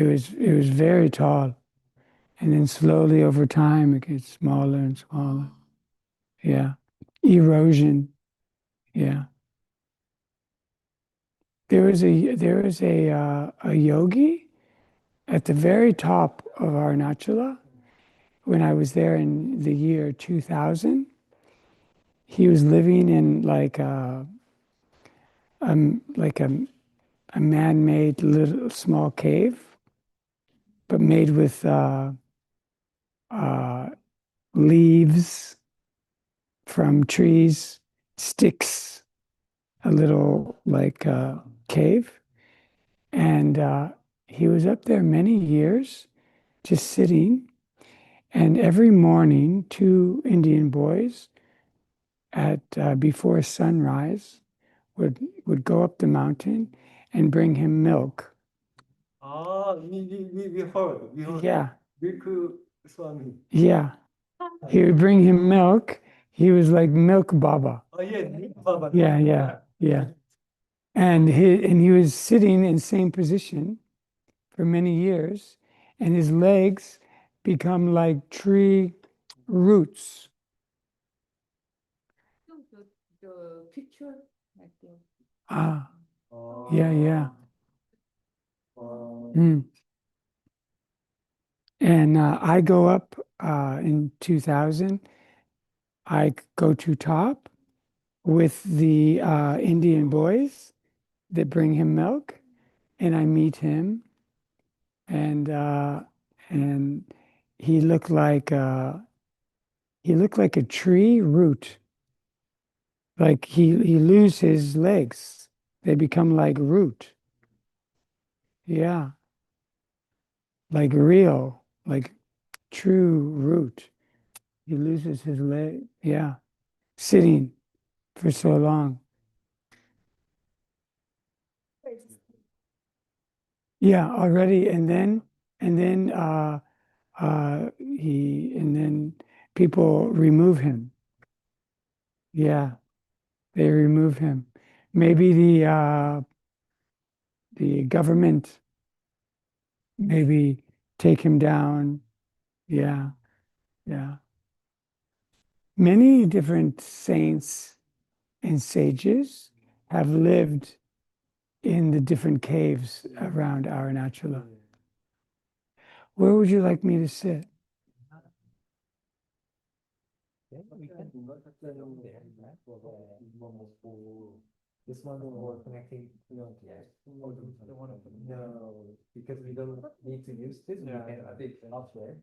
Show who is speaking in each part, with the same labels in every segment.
Speaker 1: it was very tall. And then slowly over time it gets smaller and smaller. Yeah. Erosion. Yeah. There was a yogi at the very top of Arunachala when I was there in the year 2000. He was living in like a man-made little small cave, but made with uh, leaves from trees, sticks, a little like cave. And he was up there many years, just sitting. And every morning, two Indian boys at before sunrise would go up the mountain and bring him milk.
Speaker 2: Ah, we heard. We heard.
Speaker 1: Yeah,
Speaker 2: Milk Swami.
Speaker 1: yeah. He would bring him milk. He was like Milk Baba.
Speaker 2: Oh, yeah, Milk Baba.
Speaker 1: Yeah, yeah, yeah. And he was sitting in the same position for many years, and his legs become like tree roots.
Speaker 3: The picture, like the
Speaker 1: Ah,
Speaker 2: Oh.
Speaker 1: yeah, yeah.
Speaker 2: Oh.
Speaker 1: Mm. And I go up in 2000. I go to top with the Indian boys that bring him milk, and I meet him, and uh, and he looked like a tree root. Like he lose his legs, they become like root. Yeah, like real, like true root. He loses his leg. Yeah, sitting for so long. Yeah, already, and then people remove him. Yeah, they remove him. Maybe the government maybe take him down. Yeah, yeah. Many different saints and sages have lived in the different caves around Arunachala. Where would you like me to sit?
Speaker 2: We can there, this one for connecting. No, because we don't need to use this. We can add it elsewhere.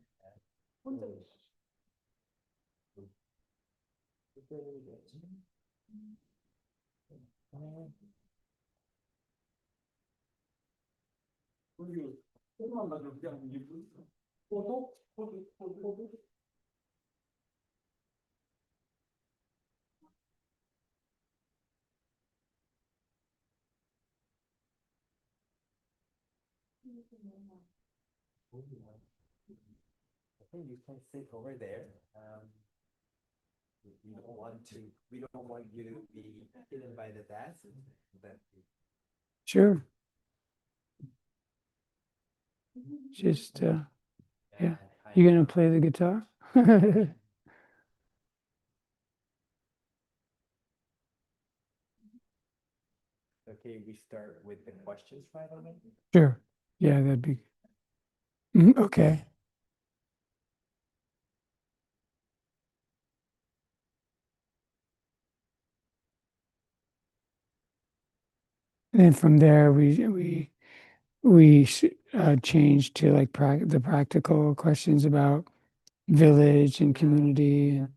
Speaker 2: I think you can sit over there. We don't want you to be hidden by the desk. That
Speaker 1: Sure. Just, yeah. You gonna play the guitar?
Speaker 2: okay, we start with the questions right away.
Speaker 1: Sure. Yeah, that'd be okay. And then from there, we changed to like the practical questions about village and community.
Speaker 2: And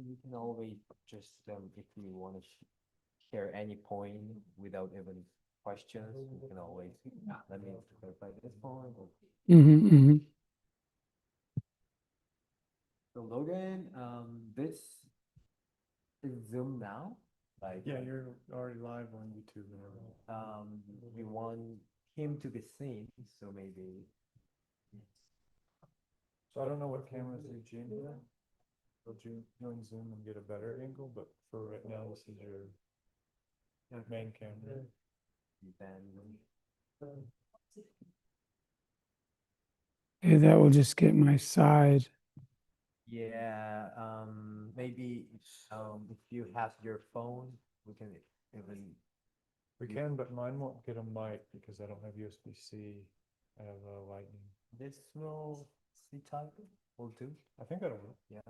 Speaker 2: you can always just if you want to share any point without even questions, you can always let me clarify this point.
Speaker 1: Mm-hmm.
Speaker 2: So Logan, this is Zoom now. Like
Speaker 4: Yeah, you're already live on YouTube and everything.
Speaker 2: we want him to be seen, so maybe.
Speaker 4: So I don't know what cameras you join here. So join Zoom and get a better angle, but for right now, this is your main camera.
Speaker 2: Then
Speaker 1: Yeah, that will just get my side.
Speaker 2: Yeah, maybe if you have your phone, we can even
Speaker 4: We can, but mine won't get a mic because I don't have USB-C. I have lightning.
Speaker 2: this will C type will do.
Speaker 4: I think that'll work.
Speaker 2: Yeah.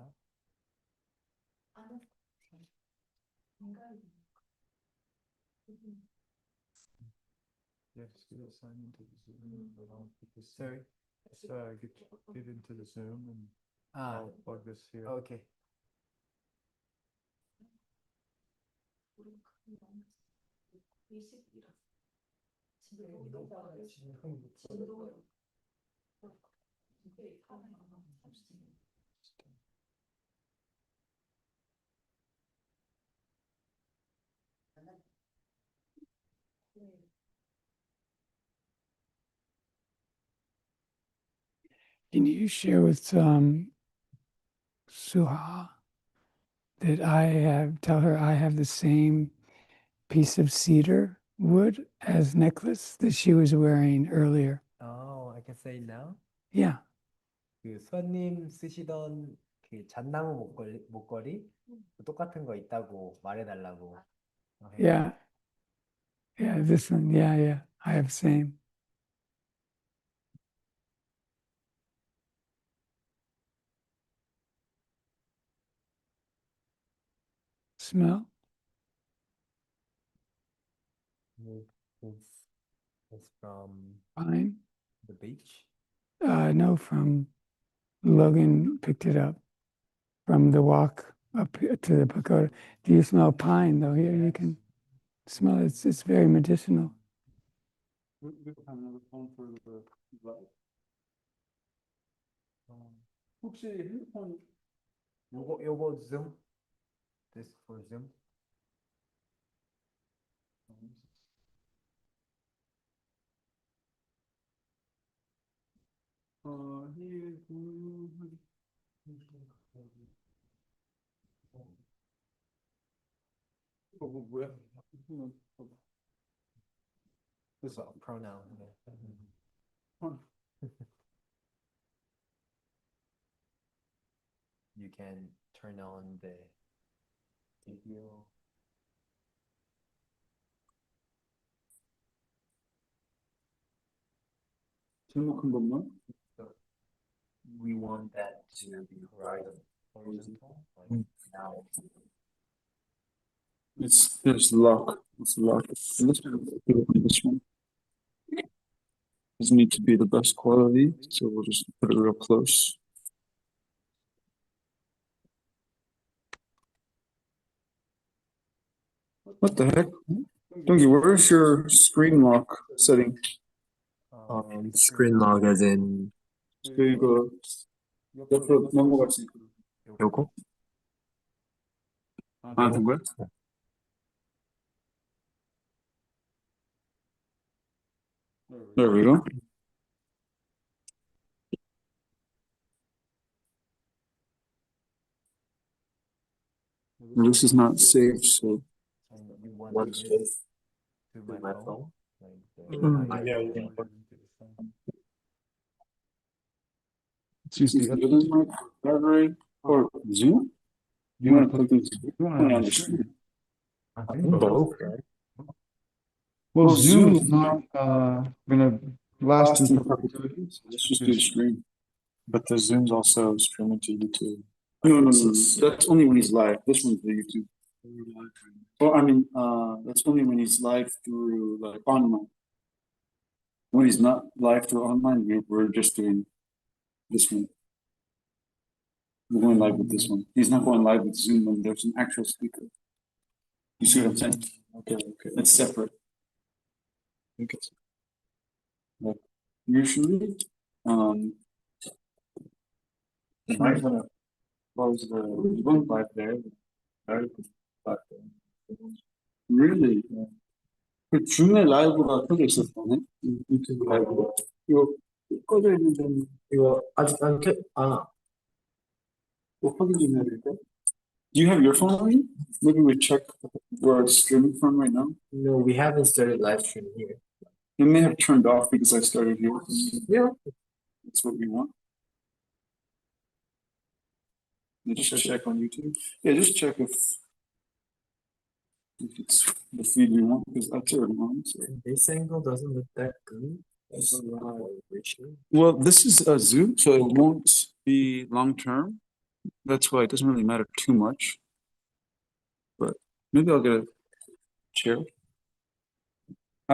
Speaker 4: Yes, get it signed into the Zoom, but I'll put this,
Speaker 2: Sorry.
Speaker 4: get into the Zoom and
Speaker 2: Ah,
Speaker 4: I'll plug this here.
Speaker 2: okay.
Speaker 1: Can you share with Suha that tell her I have the same piece of cedar wood as necklace that she was wearing earlier?
Speaker 2: Oh, I can say now.
Speaker 1: Yeah.
Speaker 2: 그 수아님 쓰시던 그 잣나무 목걸이 똑같은 거 있다고 말해달라고.
Speaker 1: Yeah. Yeah, this one. Yeah, yeah. I have same. Smell?
Speaker 2: It's from
Speaker 1: Fine.
Speaker 2: the beach.
Speaker 1: No, from Logan picked it up from the walk up to the pagoda. Do you smell pine though? Here you can smell it. It's very medicinal.
Speaker 4: We have another phone for the live. 혹시 핸드폰
Speaker 2: 요거 Zoom. This for Zoom.
Speaker 4: 뭐야?
Speaker 2: This is pronoun. You can turn on the video.
Speaker 4: 제목 한 번만.
Speaker 2: We want that to be horizontal. Like now.
Speaker 5: There's lock. It's lock. This one doesn't need to be the best quality, so we'll just put it real close. What the heck? Dongi, where's your screen lock setting?
Speaker 2: Screen log as in
Speaker 5: So you go 옆으로 넘어갈 수 있고.
Speaker 2: 요거?
Speaker 5: 된 거야? There we go. This is not saved, so
Speaker 2: And you want it to my phone?
Speaker 5: yeah, you can put use the other mic, battery, or Zoom. You want to put this on the screen?
Speaker 2: both.
Speaker 5: Well, Zoom is not gonna last in perpetuity. So let's just do the screen. But the Zoom's also streaming to YouTube. No. That's only when he's live. This one's the YouTube. Well, I mean, that's only when he's live through like online. When he's not live through online, we're just doing this one. We're going live with this one. He's not going live with Zoom when there's an actual speaker. You see what I'm saying? Okay. It's separate. Okay. Like usually, you might want to close the one live there. Really? 그 줌의 라이브가 켜져 있었다네? 유튜브 라이브가. 이거 꺼져 있는데, 이거 아직 뭐 확인 좀 해야 될까? Do you have your phone already? Maybe we check where it's streaming from right now.
Speaker 2: No, we haven't started live streaming here.
Speaker 5: It may have turned off because I started here.
Speaker 2: Yeah.
Speaker 5: That's what we want. You just check on YouTube. Yeah, just check if it's the feed we want, because I turned it on. So.
Speaker 2: This angle doesn't look that good. Rishi.
Speaker 5: Well, this is a Zoom, so it won't be long term. That's why it doesn't really matter too much. But maybe I'll get a chair.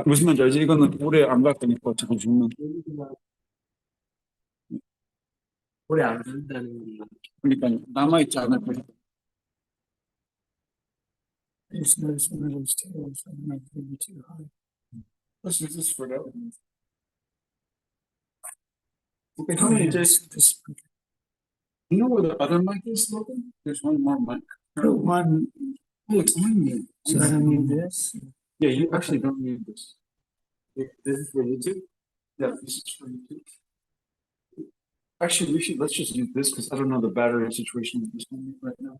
Speaker 5: 무슨 말인지 알지? 이거는 오래 안 갈 거니까 어차피 죽는.
Speaker 2: 오래 안 된다는
Speaker 5: 그러니까 남아있지 않을 거야. It's nice when it is too, so it might be too high. Let's use this for that. Okay, how many days this? You know where the other mic is, Logan? There's one more mic. One. Oh, it's on me. So I don't need this. Yeah, you actually don't need this.
Speaker 2: This is for YouTube?
Speaker 5: Yeah, this is for YouTube. Actually, let's just use this because I don't know the battery situation with this one right now.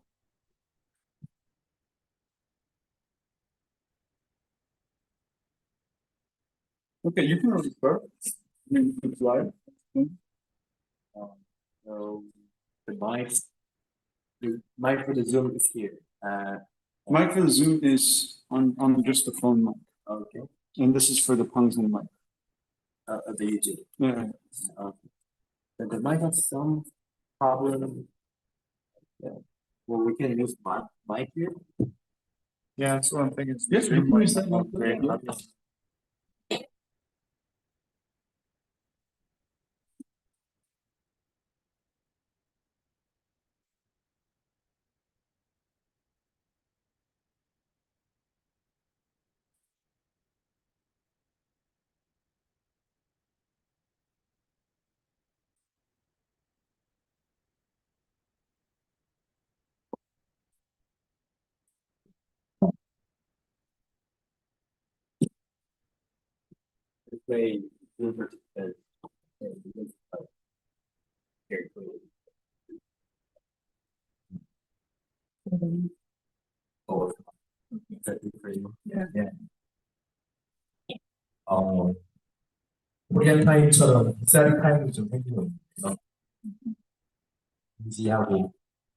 Speaker 5: Okay, you can already start. I mean, you can fly.
Speaker 2: So the mic for the Zoom is here.
Speaker 5: Mic for the Zoom is on just the phone mic.
Speaker 2: Okay.
Speaker 5: And this is for the Pungsen mic.
Speaker 2: The YouTube.
Speaker 5: Yeah.
Speaker 2: But the mic has some problem. Yeah. Well, we can use mic here.
Speaker 5: Yeah, that's what I'm thinking.
Speaker 2: Yes,
Speaker 5: you can use that one.
Speaker 2: Okay. Play Zoom participants. Very clearly. Oh, exactly for you. Yeah.
Speaker 6: 코리안 타임처럼 빅사리 타임이 좀 생기고 있어요. 인지하고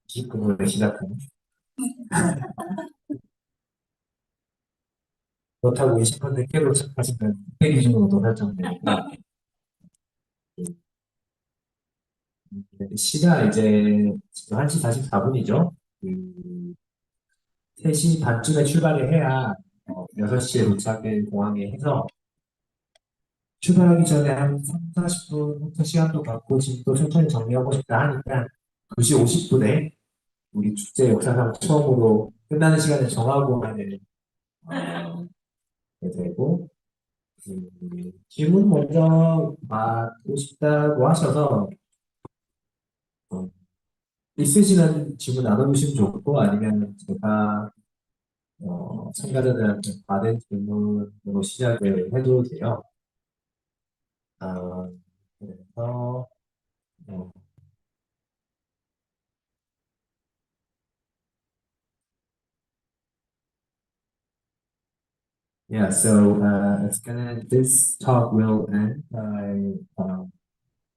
Speaker 6: 29분에 시작하는. 그렇다고 20분 늦게로 시작하시면 회 기준으로도 설정되니까. 시가 이제 지금 1시 44분이죠. 3시 반쯤에 출발을 해야 6시에 도착을 공항에 해서 출발하기 전에 한 3, 40분부터 시간도 갖고 짐도 천천히 정리하고 싶다 하니까 2시 50분에 우리 축제 역사상 처음으로 끝나는 시간을 정하고 하는 되고 질문 먼저 받고 싶다고 하셔서 있으시면 질문 나눠주시면 좋고 아니면 제가 참가자들한테 받은 질문으로 시작을 해도 돼요. 그래서 yeah, so this talk will end by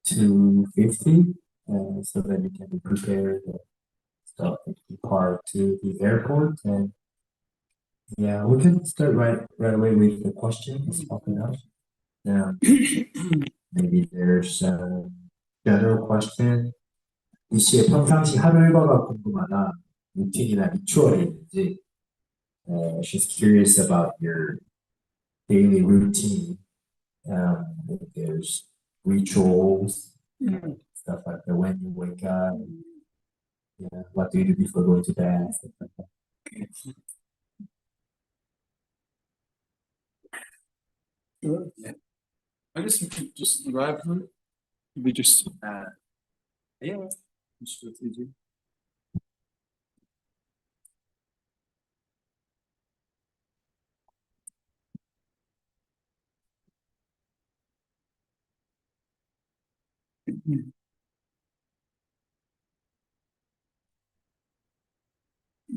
Speaker 6: 2:50, so that you can prepare the stuff to depart to the airport. And yeah, we can start right away with the questions popping up. Now, maybe there's a general question. 이 씨의 평상시 하루 일과가 궁금하다. 루틴이나 리추얼이 있는지. She's curious about your daily routine. If there's rituals, stuff like that. When you wake up, yeah, what do you do before going to bed? Stuff like that.
Speaker 5: Sure. Yeah. I guess we could just drive through it. We just yeah, just go easy.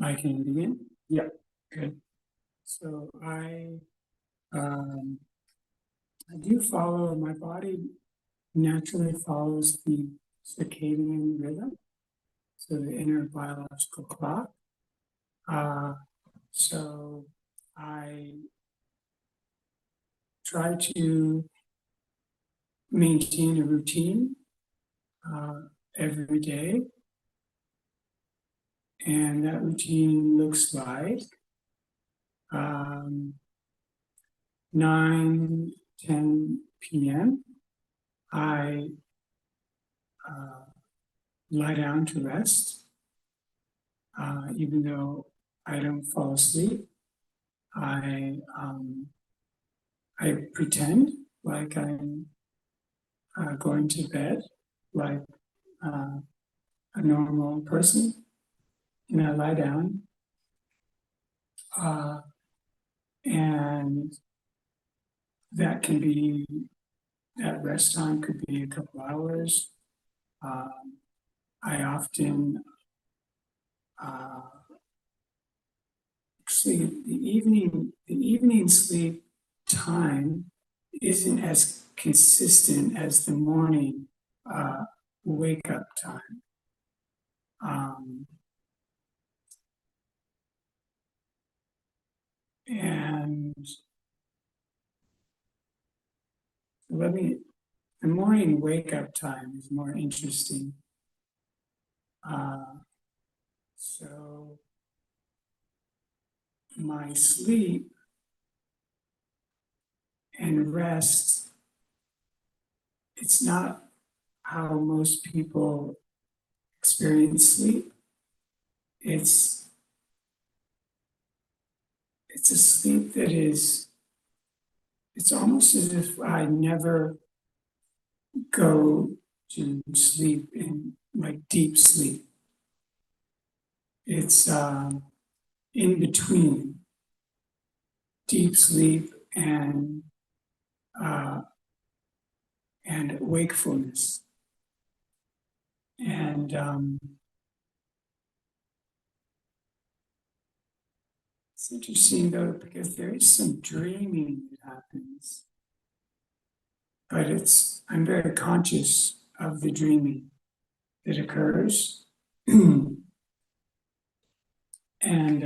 Speaker 1: I can begin?
Speaker 5: Yeah.
Speaker 1: Okay. So I I do follow, my body naturally follows the circadian rhythm, so the inner biological clock. So I try to maintain a routine every day. And that routine looks like 9, 10 p.m. I lie down to rest, even though I don't fall asleep. I pretend like I'm going to bed, like a normal person, and I lie down. And that can be, that rest time could be a couple hours. I often sleep, the evening sleep time isn't as consistent as the morning wake up time. And the morning wake up time is more interesting. So my sleep and rest, it's not how most people experience sleep. It's a sleep that is, it's almost as if I never go to sleep in like deep sleep. It's in between deep sleep and wakefulness. And it's interesting though, because there is some dreaming that happens, but I'm very conscious of the dreaming that occurs. And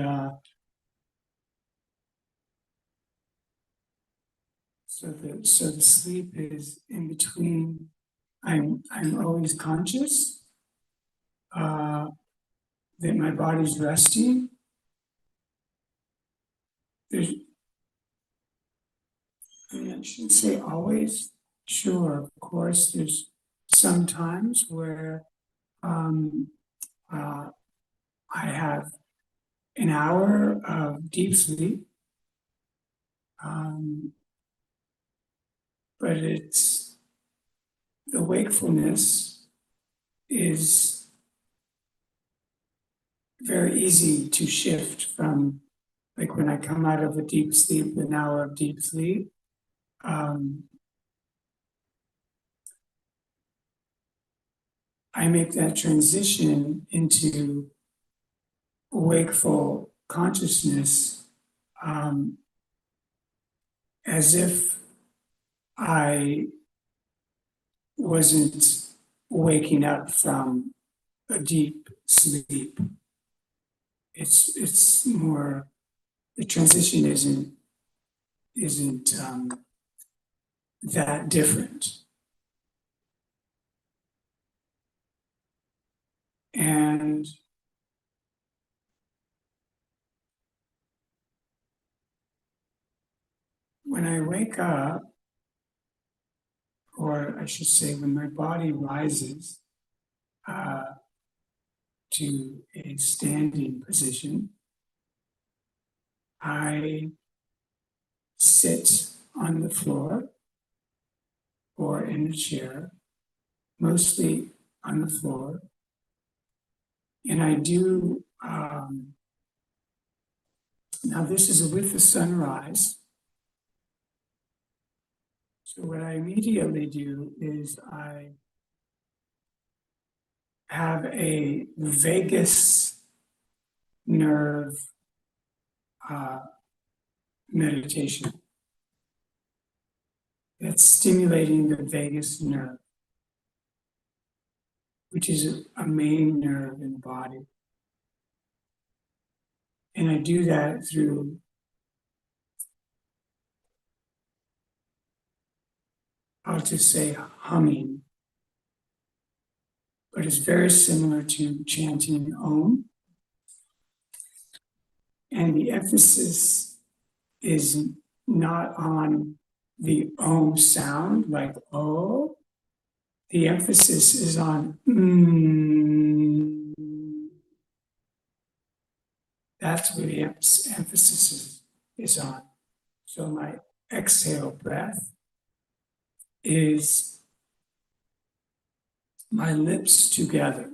Speaker 1: so the sleep is in between. I'm always conscious that my body's resting. I shouldn't say always. Sure, of course, there's some times where I have an hour of deep sleep, but it's the wakefulness is very easy to shift from, like when I come out of a deep sleep, an hour of deep sleep, I make that transition into wakeful consciousness as if I wasn't waking up from a deep sleep. It's more, the transition isn't that different. And when I wake up, or I should say, when my body rises to a standing position, I sit on the floor or in a chair, mostly on the floor. And I do, now this is with the sunrise. So what I immediately do is I have a vagus nerve meditation. that's stimulating the vagus nerve, which is a main nerve in the body. And I do that through I'll just say humming, but it's very similar to chanting Om. And the emphasis is not on the Om sound, like oh. The emphasis is on That's where the emphasis is on. So my exhale breath is my lips together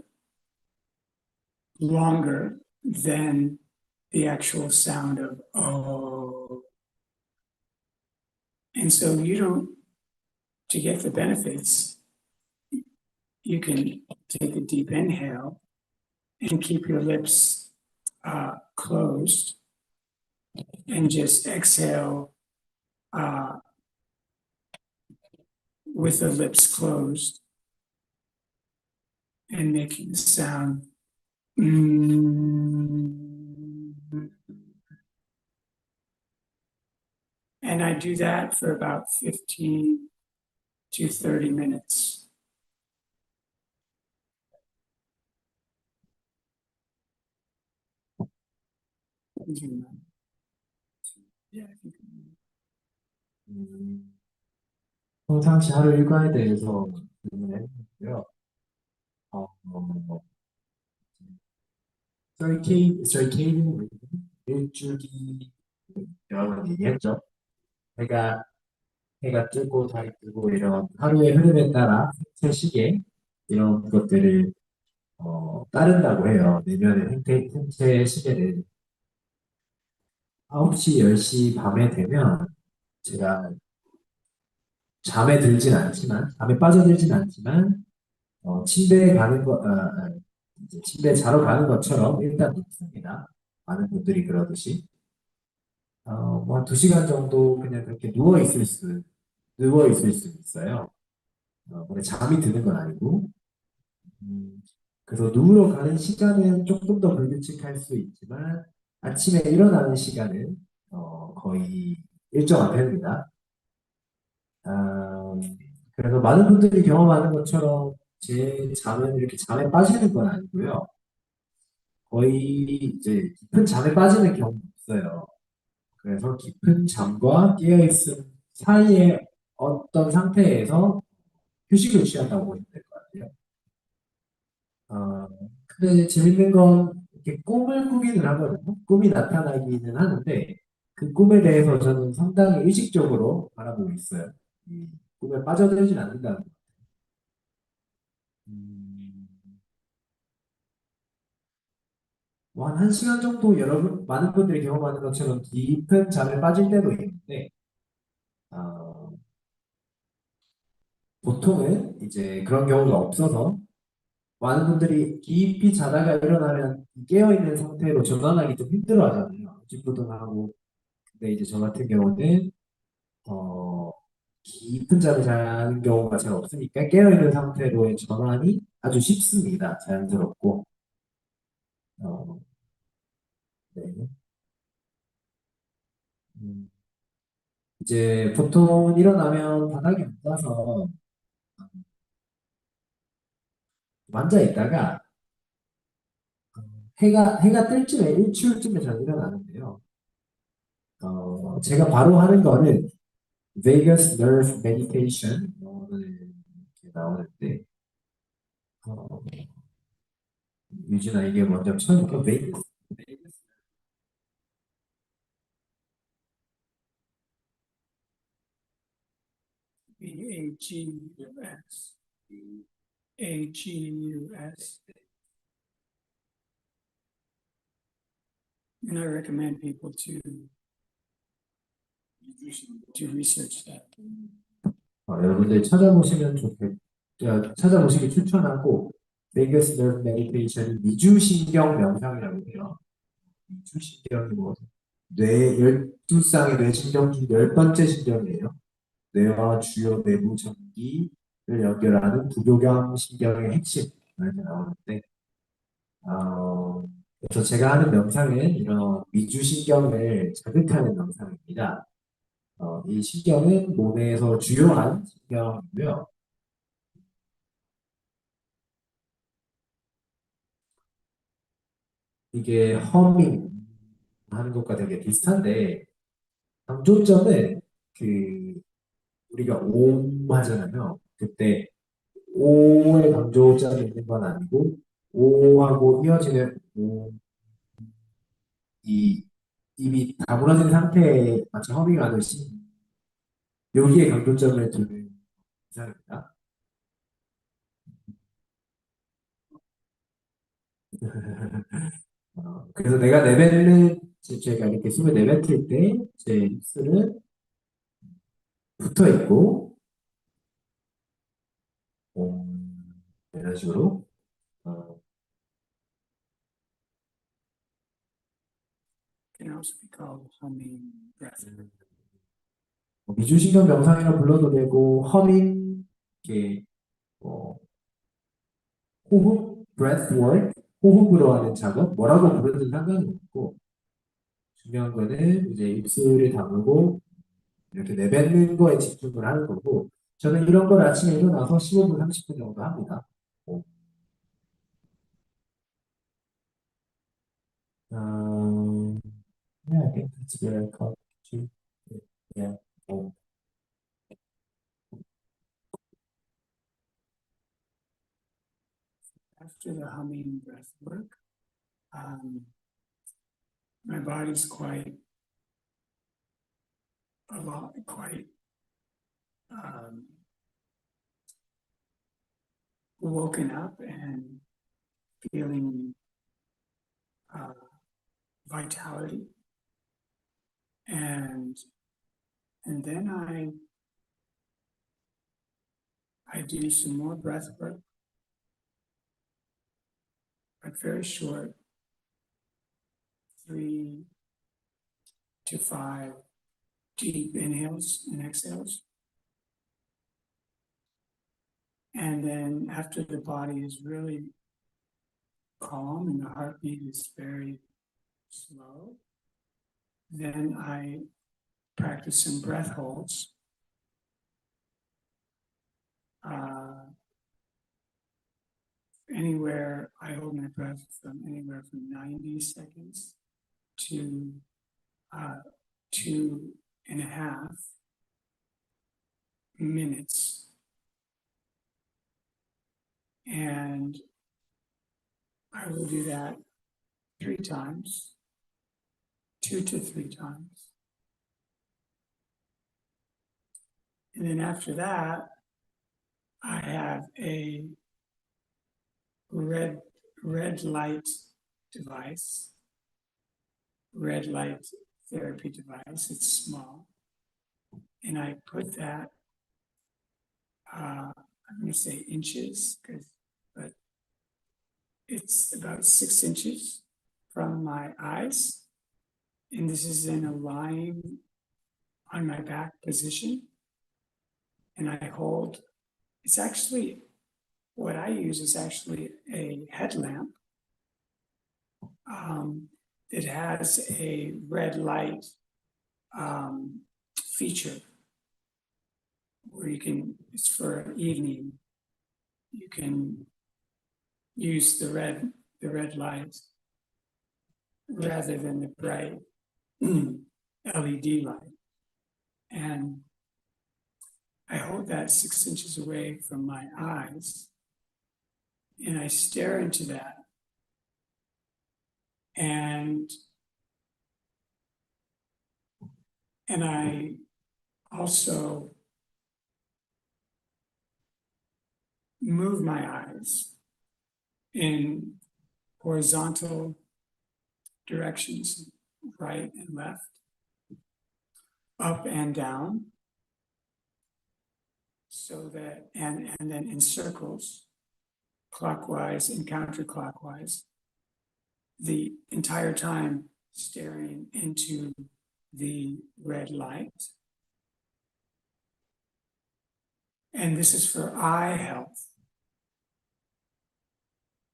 Speaker 1: longer than the actual sound of oh. And so to get the benefits, you can take a deep inhale and keep your lips closed and just exhale with the lips closed and making the sound. And I do that for about 15 to 30 minutes. Yeah, I think.
Speaker 6: 평상시 하루 일과에 대해서 질문을 했는데요. circadian rhythm, 일주기 여러 번 얘기했죠. 해가 뜨고 달이 뜨고 이런 하루의 흐름에 따라 생체 시계 이런 것들을 따른다고 해요. 내면의 생체 시계를 9시, 10시 밤에 되면 제가 잠에 빠져들진 않지만 침대에 가는 이제 침대에 자러 가는 것처럼 일단 눕습니다. 많은 분들이 그러듯이 한 2시간 정도 그냥 그렇게 누워 있을 수 있어요. 근데 잠이 드는 건 아니고 그래서 누우러 가는 시간은 조금 더 불규칙할 수 있지만 아침에 일어나는 시간은 거의 일정한 편입니다. 그래서 많은 분들이 경험하는 것처럼 제 잠은 이렇게 잠에 빠지는 건 아니고요. 거의 이제 깊은 잠에 빠지는 경우는 없어요. 그래서 깊은 잠과 깨어있음 사이에 어떤 상태에서 휴식을 취한다고 보시면 될 것 같아요. 근데 재밌는 건 이렇게 꿈을 꾸기는 하거든요. 꿈이 나타나기는 하는데 그 꿈에 대해서 저는 상당히 의식적으로 바라보고 있어요. 이 꿈에 빠져들진 않는다는 거. 한 1시간 정도 많은 분들이 경험하는 것처럼 깊은 잠에 빠질 때도 있는데 보통은 이제 그런 경우가 없어서 많은 분들이 깊이 자다가 일어나면 깨어있는 상태로 전환하기 좀 힘들어 하잖아요. 찌뿌둥하고. 근데 이제 저 같은 경우는 깊은 잠을 자는 경우가 잘 없으니까 깨어있는 상태로의 전환이 아주 쉽습니다. 자연스럽고. 네. 이제 보통 일어나면 바닥에 앉아서 앉아 있다가 해가 뜰 쯤에 일출쯤에 저는 일어나는데요. 제가 바로 하는 거는 Vagus Nerve Meditation 이렇게 나오는데 유진아 이게 먼저 쳐볼까? Vagus
Speaker 1: AGUS. AGUS. And I recommend people to research that.
Speaker 6: 여러분들 찾아보시기 추천하고 Vagus Nerve Meditation 미주신경 명상이라고 해요. 미주신경이 12쌍의 뇌신경 중 10번째 신경이에요. 뇌와 주요 내부 전기를 연결하는 부교경 신경의 핵심 이렇게 나오는데 그래서 제가 하는 명상은 이런 위주신경을 자극하는 명상입니다. 이 신경은 몸에서 주요한 신경이고요. 이게 허밍 하는 것과 되게 비슷한데 강조점은 그 우리가 옴 하잖아요. 그때 오의 강조점이 있는 건 아니고 오하고 이어지는 오, 이 입이 다물어진 상태에 마치 허밍하듯이 여기에 강조점을 두는 이상입니다. 그래서 내가 내뱉는 제가 이렇게 숨을 내뱉을 때 제 입술은 붙어 있고 이런 식으로
Speaker 1: Can also be called humming breath.
Speaker 6: 미주신경 명상이라 불러도 되고 허밍 이렇게 호흡, breathwork, 호흡으로 하는 작업 뭐라고 부르든 상관이 없고 중요한 거는 이제 입술을 다물고 이렇게 내뱉는 거에 집중을 하는 거고 저는 이런 걸 아침에 일어나서 15분, 30분 정도 합니다. Yeah, I think that's where I caught you. Yeah.
Speaker 1: After the humming breath work, my body's quite woken up and feeling vitality, and then I do some more breath work, but very short, 3 to 5 deep inhales and exhales. And then after the body is really calm and the heartbeat is very slow, then I practice some breath holds. I hold my breath from anywhere from 90 seconds to 2.5 minutes. And I will do that 3 times, 2 to 3 times. And then after that, I have a red light device, red light therapy device. It's small. And I put that, I'm going to say inches, but it's about 6 inches from my eyes. And this is in a lying on my back position. And I hold, what I use is actually a headlamp that has a red light feature where it's for evening, you can use the red light rather than the bright LED light. And I hold that 6 inches away from my eyes and I stare into that. And I also move my eyes in horizontal directions, right and left, up and down, so that, and then in circles, clockwise and counterclockwise, the entire time staring into the red light. And this is for eye health.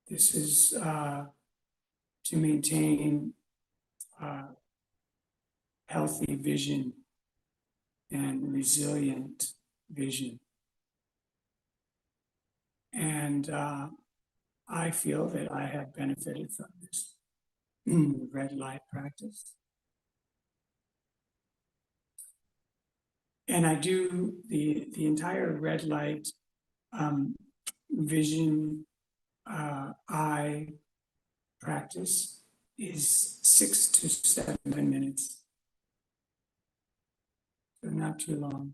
Speaker 1: This is to maintain healthy vision and resilient vision. And I feel that I have benefited from this red light practice. And I do the entire red light vision eye practice is 6 to 7 minutes. So not too long.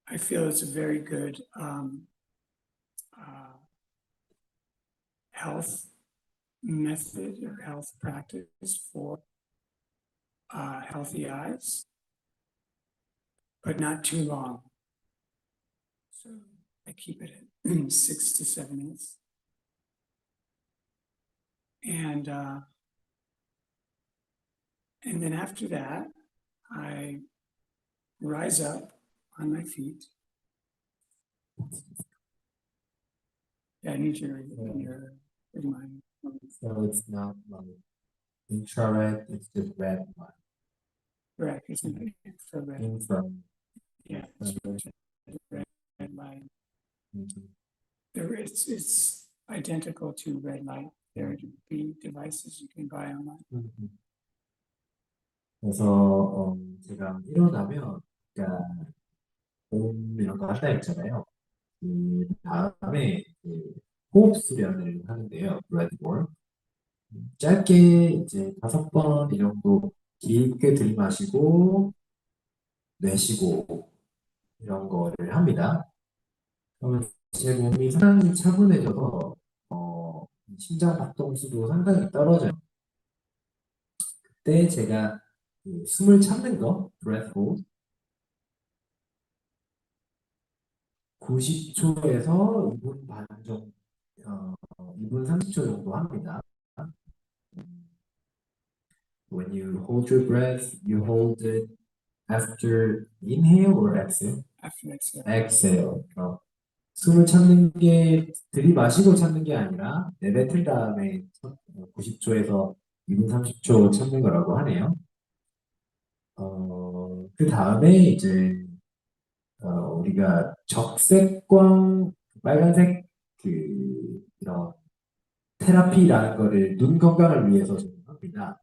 Speaker 1: I feel it's a very good health method or health practice for healthy eyes, but not too long. So I keep it at 6 to 7 minutes. And then after that, I rise up on my feet. Yeah, I need your reminder.
Speaker 6: So it's not like infrared, it's just red light.
Speaker 1: Correct, isn't it? Infrared.
Speaker 6: Infrared.
Speaker 1: Yeah, it's red light. It's identical to red light therapy devices you can buy online.
Speaker 6: 그래서 제가 일어나면 그러니까 몸 이런 거 한다 했잖아요. 그 다음에 그 호흡 수련을 하는데요. Breathwork. 짧게 이제 5번 이 정도 깊게 들이마시고 내쉬고 이런 거를 합니다. 그러면 제 몸이 상당히 차분해져서 심장 박동수도 상당히 떨어져요. 그때 제가 그 숨을 참는 거, breath hold, 90초에서 2분 반 정도, 2분 30초 정도 합니다. When you hold your breath, you hold it after inhale or exhale?
Speaker 1: After exhale.
Speaker 6: exhale. 숨을 참는 게 들이마시고 참는 게 아니라 내뱉은 다음에 90초에서 2분 30초 참는 거라고 하네요. 그 다음에 이제 우리가 적색광, 빨간색 그 이런 테라피라는 거를 눈 건강을 위해서 합니다.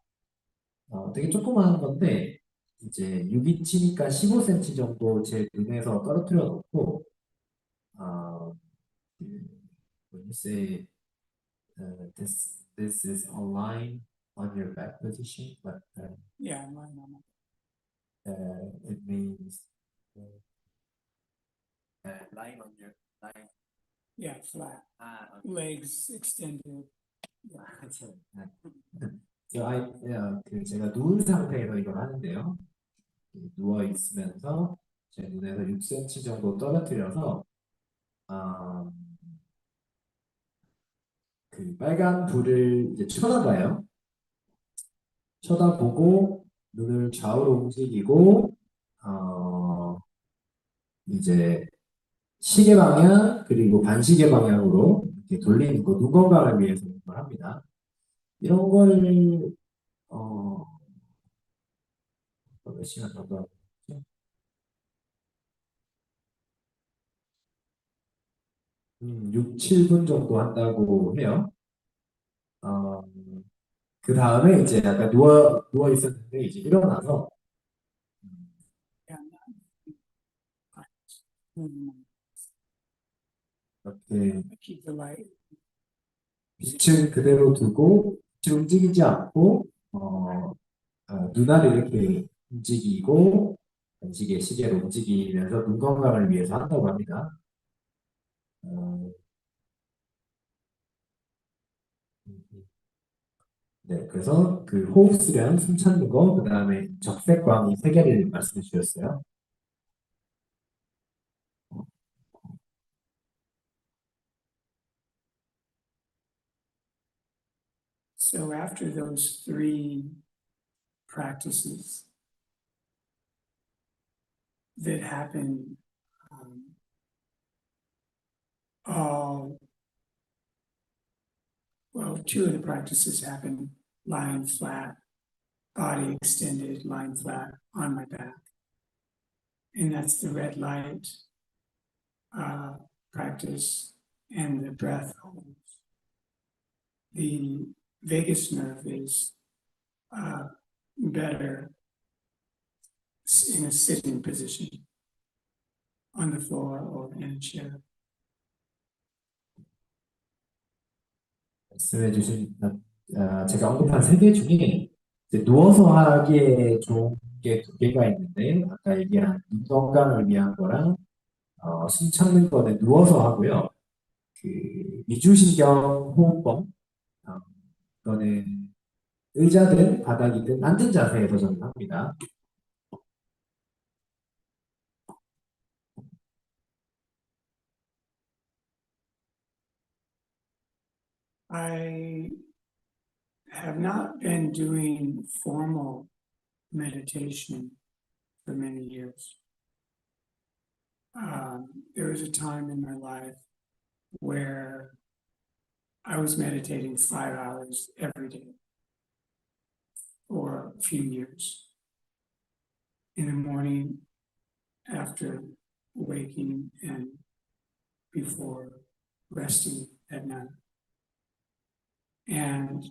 Speaker 6: 되게 조그마한 건데 이제 6인치니까 15cm 정도 제 눈에서 떨어뜨려 놓고 when you say this is a line on your back position, but
Speaker 1: Yeah, I'm lying on my
Speaker 6: it means lying on your line.
Speaker 1: yeah, flat.
Speaker 6: Okay.
Speaker 1: Legs extended.
Speaker 6: 그 제가 누운 상태에서 이걸 하는데요. 누워 있으면서 제 눈에서 6cm 정도 떨어뜨려서 그 빨간 불을 이제 쳐다봐요. 쳐다보고 눈을 좌우로 움직이고 이제 시계 방향 그리고 반시계 방향으로 이렇게 돌리는 거, 눈 건강을 위해서 이걸 합니다. 이런 거를 몇 시간 정도 하죠? 6, 7분 정도 한다고 해요. 그 다음에 이제 약간 누워 있었는데 이제 일어나서 이렇게
Speaker 1: I keep the light.
Speaker 6: 빛을 그대로 두고 빛을 움직이지 않고 눈알을 이렇게 움직이고 반시계 시계로 움직이면서 눈 건강을 위해서 한다고 합니다. 네, 그래서 그 호흡 수련, 숨 참는 거, 그 다음에 적색광 이 3개를 말씀해 주셨어요.
Speaker 1: So after those 3 practices, that happen all, well, two of the practices happen lying flat, body extended, lying flat on my back. And that's the red light practice and the breath holds. The vagus nerve is better in a sitting position on the floor or in a chair.
Speaker 6: 말씀해주신 제가 언급한 세 개 중에 이제 누워서 하기에 좋은 게 두 개가 있는데 아까 얘기한 눈 건강을 위한 거랑 숨 참는 거는 누워서 하고요. 그 미주신경 호흡법 이거는 의자든 바닥이든 앉은 자세에서 저는 합니다.
Speaker 1: I have not been doing formal meditation for many years. There was a time in my life where I was meditating 5 hours every day for a few years. In the morning, after waking, and before resting at night. And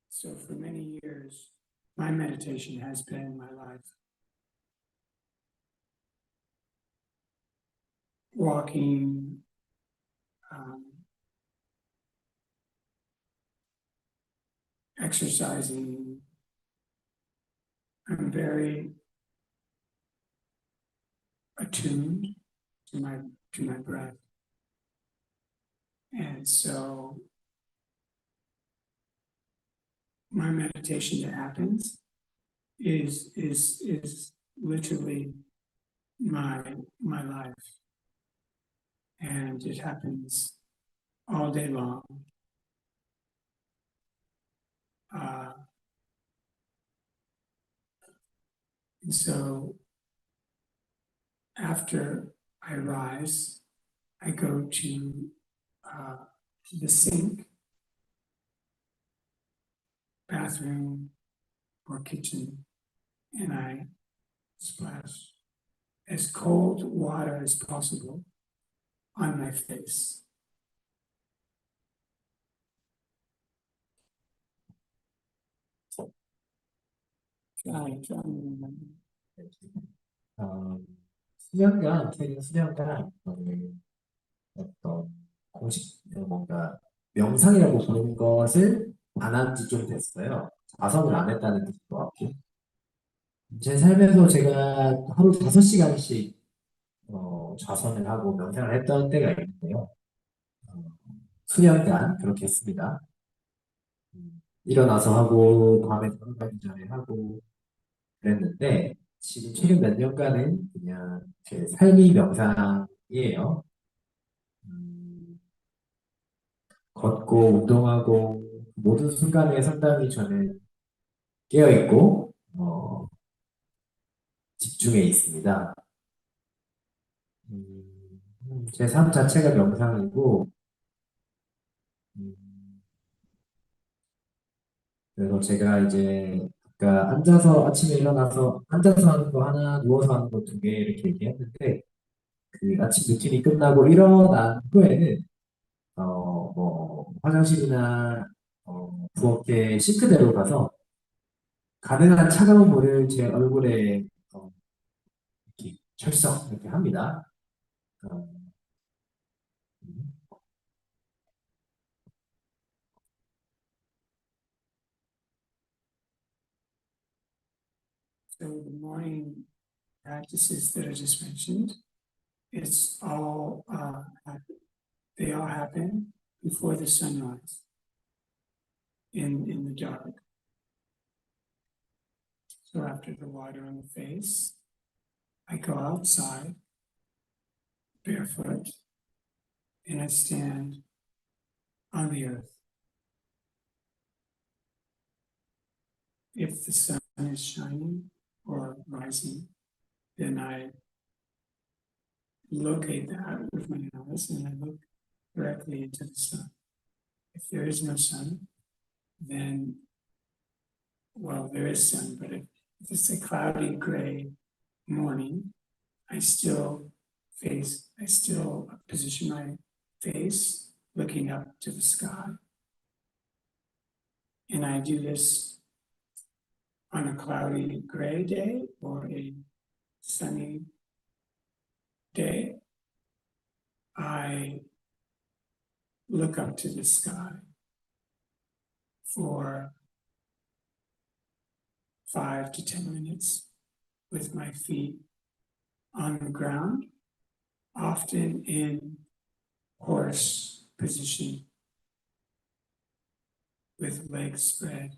Speaker 1: so for many years, my meditation has been my life. Walking, exercising. I'm very attuned to my breath. And so my meditation that happens is literally my life. And it happens all day long. And so after I rise, I go to the sink, bathroom, or kitchen, and I splash as cold water as possible on my face. Try
Speaker 6: 수련관, 트레이닝 수련관, 어떤 공식, 뭔가 명상이라고 부르는 것을 안 한 지 좀 됐어요. 자성을 안 했다는 뜻인 것 같고. 제 삶에서 제가 하루 5시간씩 좌선을 하고 명상을 했던 때가 있는데요. 수년간 그렇게 했습니다. 일어나서 하고 밤에 들어가기 전에 하고 그랬는데 지금 최근 몇 년간은 그냥 제 삶이 명상이에요. 걷고 운동하고 모든 순간에 상당히 저는 깨어있고 집중해 있습니다. 제 삶 자체가 명상이고 그래서 제가 이제 아까 앉아서 아침에 일어나서 앉아서 하는 거 하나, 누워서 하는 거 2개 이렇게 얘기했는데 그 아침 루틴이 끝나고 일어난 후에는 뭐 화장실이나 부엌에 싱크대로 가서 가능한 차가운 물을 제 얼굴에 이렇게 철썩 이렇게 합니다.
Speaker 1: So the morning practices that I just mentioned, it's all they all happen before the sunrise in the dark. So after the water on the face, I go outside barefoot and I stand on the earth. If the sun is shining or rising, then I locate that with my eyes and I look directly into the sun. If there is no sun, then, well, there is sun, but if it's a cloudy gray morning, I still position my face looking up to the sky. And I do this on a cloudy gray day or a sunny day. I look up to the sky for 5 to 10 minutes with my feet on the ground, often in horse position with legs spread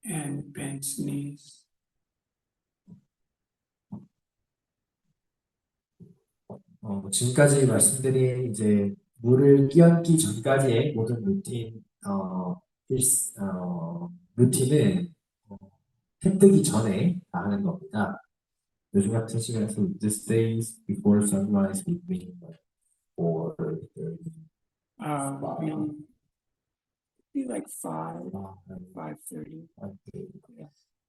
Speaker 1: and bent knees.
Speaker 6: 지금까지 말씀드린 이제 물을 끼얹기 전까지의 모든 루틴은 해 뜨기 전에 다 하는 겁니다. 요즘 같은 시간에서 these days before sunrise we mean like 4:30.
Speaker 1: Be like 5:30.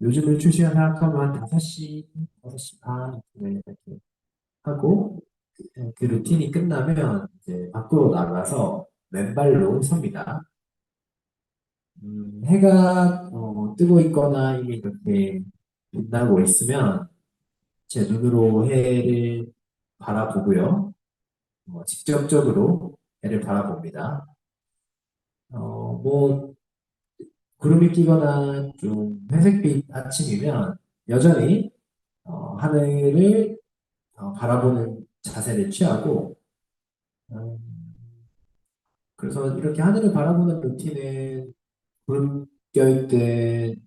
Speaker 6: 요즘 일출 시간 생각하면 5시, 5시 반 이렇게 하고 그 루틴이 끝나면 이제 밖으로 나가서 맨발로 섭니다. 해가 뜨고 있거나 이미 이렇게 빛나고 있으면 제 눈으로 해를 바라보고요. 직접적으로 해를 바라봅니다. 뭐 구름이 끼거나 좀 회색빛 아침이면 여전히 하늘을 바라보는 자세를 취하고 그래서 이렇게 하늘을 바라보는 루틴은 구름 껴있든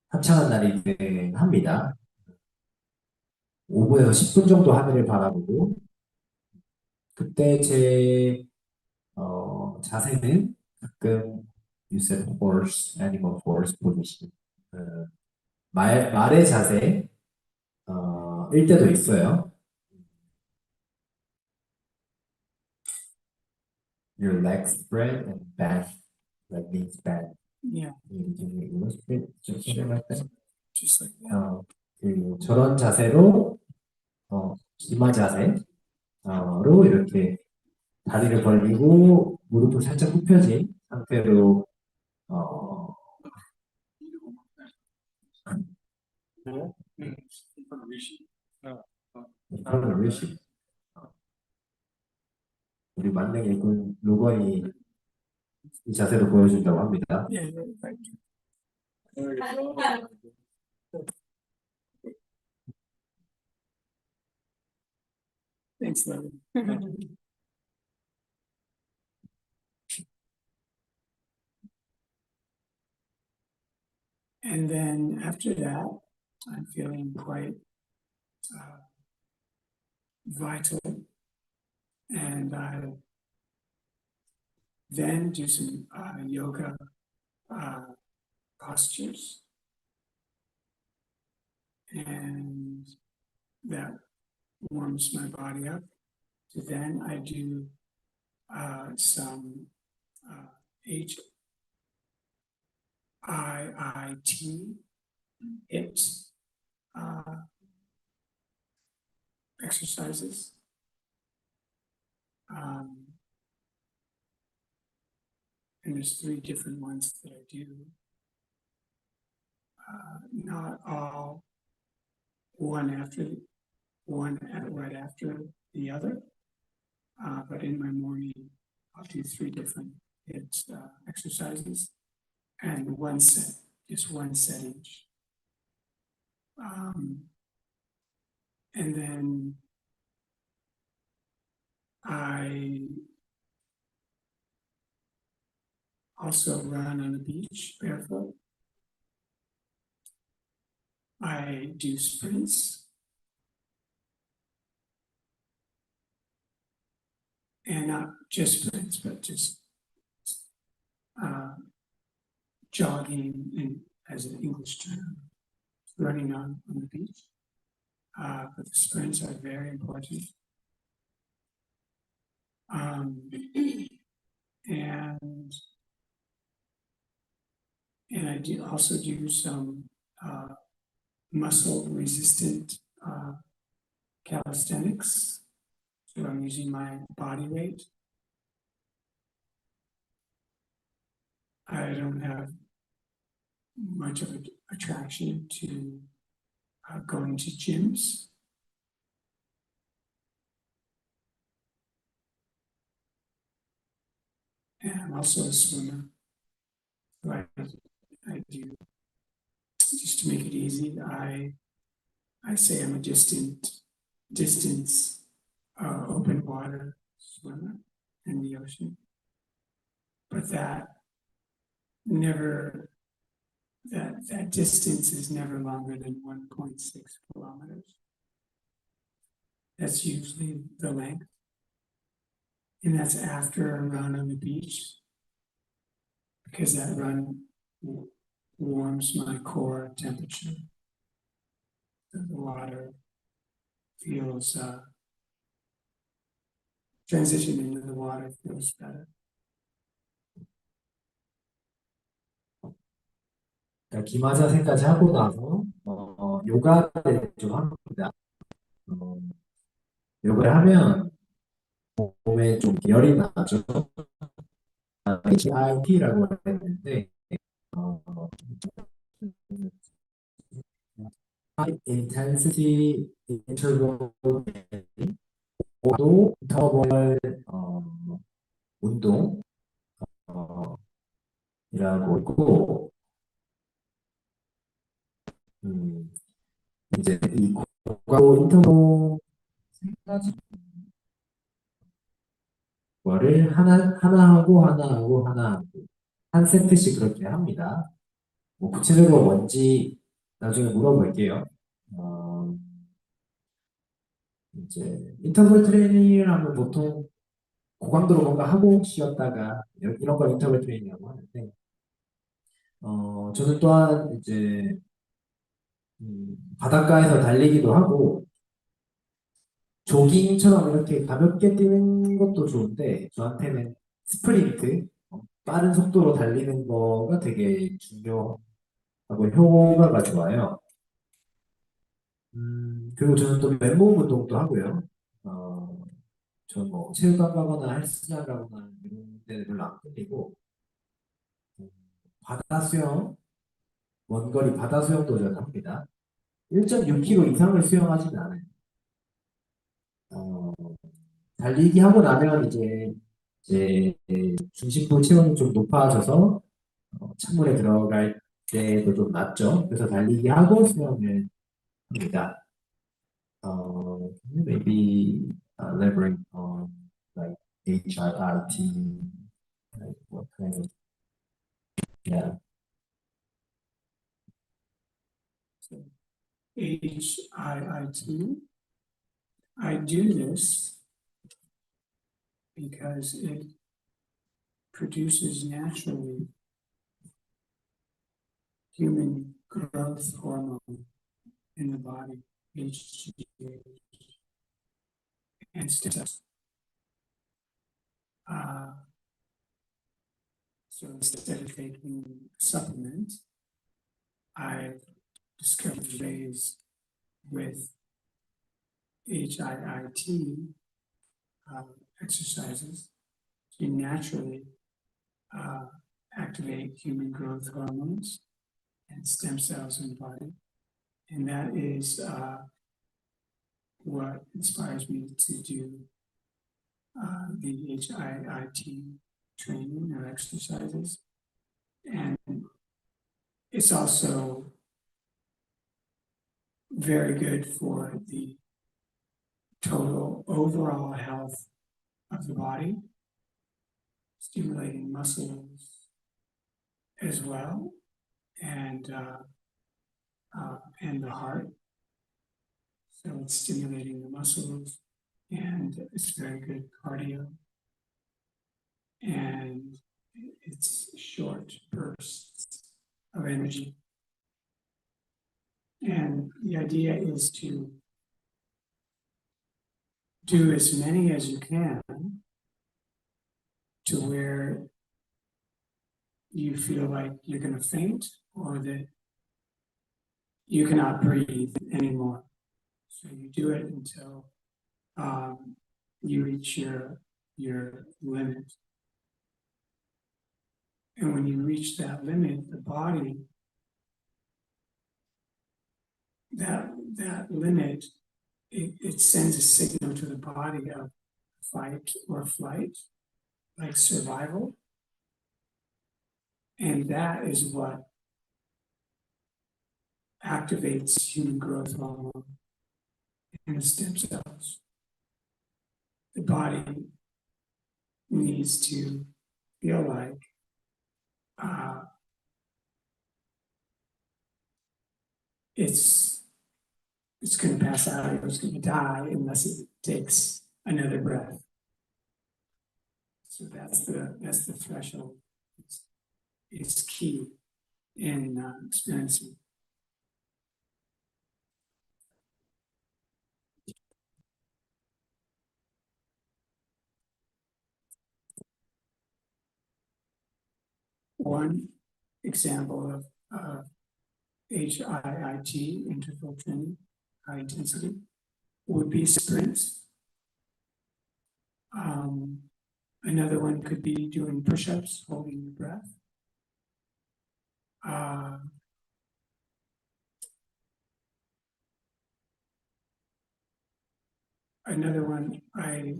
Speaker 6: 화창한 날이든 합니다. 5분에서 10분 정도 하늘을 바라보고 그때 제 자세는 가끔 you said horse, animal horse position 말의 자세 일 때도 있어요. Your legs spread and bend, like means bend.
Speaker 1: Yeah,
Speaker 6: Can you illustrate something like that?
Speaker 1: just like that.
Speaker 6: 저런 자세로 기마 자세로 이렇게 다리를 벌리고 무릎을 살짝 굽혀진 상태로 Rishi. 우리 만능 일꾼 로건이 이 자세로 보여준다고 합니다.
Speaker 1: Yeah, right. Thanks, Lily. And then after that, I'm feeling quite vital, and I then do some yoga postures, and that warms my body up. So then I do some HIIT exercises. And there's 3 different ones that I do. Not all one right after the other, but in my morning, I'll do 3 different exercises and one set, just one set each. And then I also run on the beach barefoot. I do sprints. And not just sprints, but just jogging and as an English term, running on the beach. But the sprints are very important. And I also do some muscle resistant calisthenics. So I'm using my body weight. I don't have much of an attraction to going to gyms. And I'm also a swimmer. So I do, just to make it easy, I say I'm a distance open water swimmer in the ocean. But that distance is never longer than 1.6 kilometers. That's usually the length. And that's after a run on the beach, because that run warms my core temperature. The water feels, transition into the water feels better.
Speaker 6: 기마자 세까지 하고 나서 요가를 좀 합니다. 요가를 하면 몸에 좀 열이 나죠. HIIT라고 했는데 High Intensity Interval Training, 고도 인터벌 운동 이라고 있고, 이제 이 고도 인터벌 세 가지 거를 하나 하고 한 세트씩 그렇게 합니다. 뭐 구체적으로 뭔지 나중에 물어볼게요. 이제 인터벌 트레이닝을 하면 보통 고강도로 뭔가 하고 쉬었다가 이런 걸 인터벌 트레이닝이라고 하는데, 저는 또한 이제 바닷가에서 달리기도 하고 조깅처럼 이렇게 가볍게 뛰는 것도 좋은데, 저한테는 스프린트, 빠른 속도로 달리는 거가 되게 중요하고 효과가 좋아요. 그리고 저는 또 맨몸 운동도 하고요. 저는 뭐 체육관 가거나 헬스장 가거나 이런 데는 별로 안 끌리고, 바다 수영, 원거리 바다 수영도 저는 합니다. 1.6km 이상을 수영하지는 않아요. 달리기 하고 나면 이제 중심부 체온이 좀 높아져서 찬물에 들어갈 때도 좀 낮죠. 그래서 달리기 하고 수영을 합니다. Maybe elaborate on like HIIT, like what kind of, yeah.
Speaker 1: HIIT. I do this because it produces naturally human growth hormone in the body, HGH, and stem cells. So instead of taking a supplement, I've discovered ways with HIIT exercises to naturally activate human growth hormones and stem cells in the body. And that is what inspires me to do the HIIT training or exercises. And it's also very good for the total overall health of the body, stimulating muscles as well, and the heart. So it's stimulating the muscles, and it's very good cardio. And it's short bursts of energy. And the idea is to do as many as you can to where you feel like you're going to faint or that you cannot breathe anymore. So you do it until you reach your limit. And when you reach that limit, the body, that limit, it sends a signal to the body of fight or flight, like survival. And that is what activates human growth hormone in the stem cells. The body needs to feel like it's going to pass out or it's going to die unless it takes another breath. So that's the threshold. It's key in experiencing. One example of HIIT, interval training, high intensity, would be sprints. Another one could be doing push-ups, holding your breath. Another one I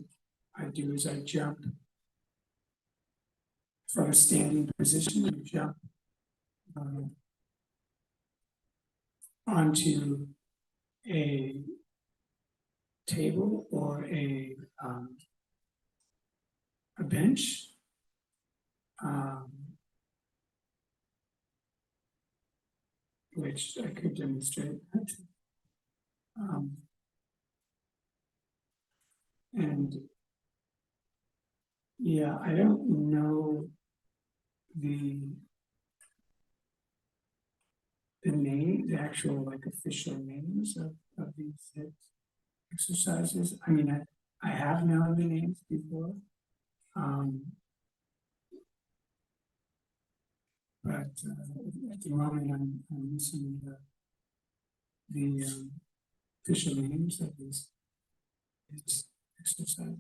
Speaker 1: do is I jump from a standing position and jump onto a table or a bench. Which I could demonstrate. And yeah, I don't know the name, the actual like official names of these HIIT exercises. I mean, I have known the names before. But at the moment I'm missing the official names of these exercises.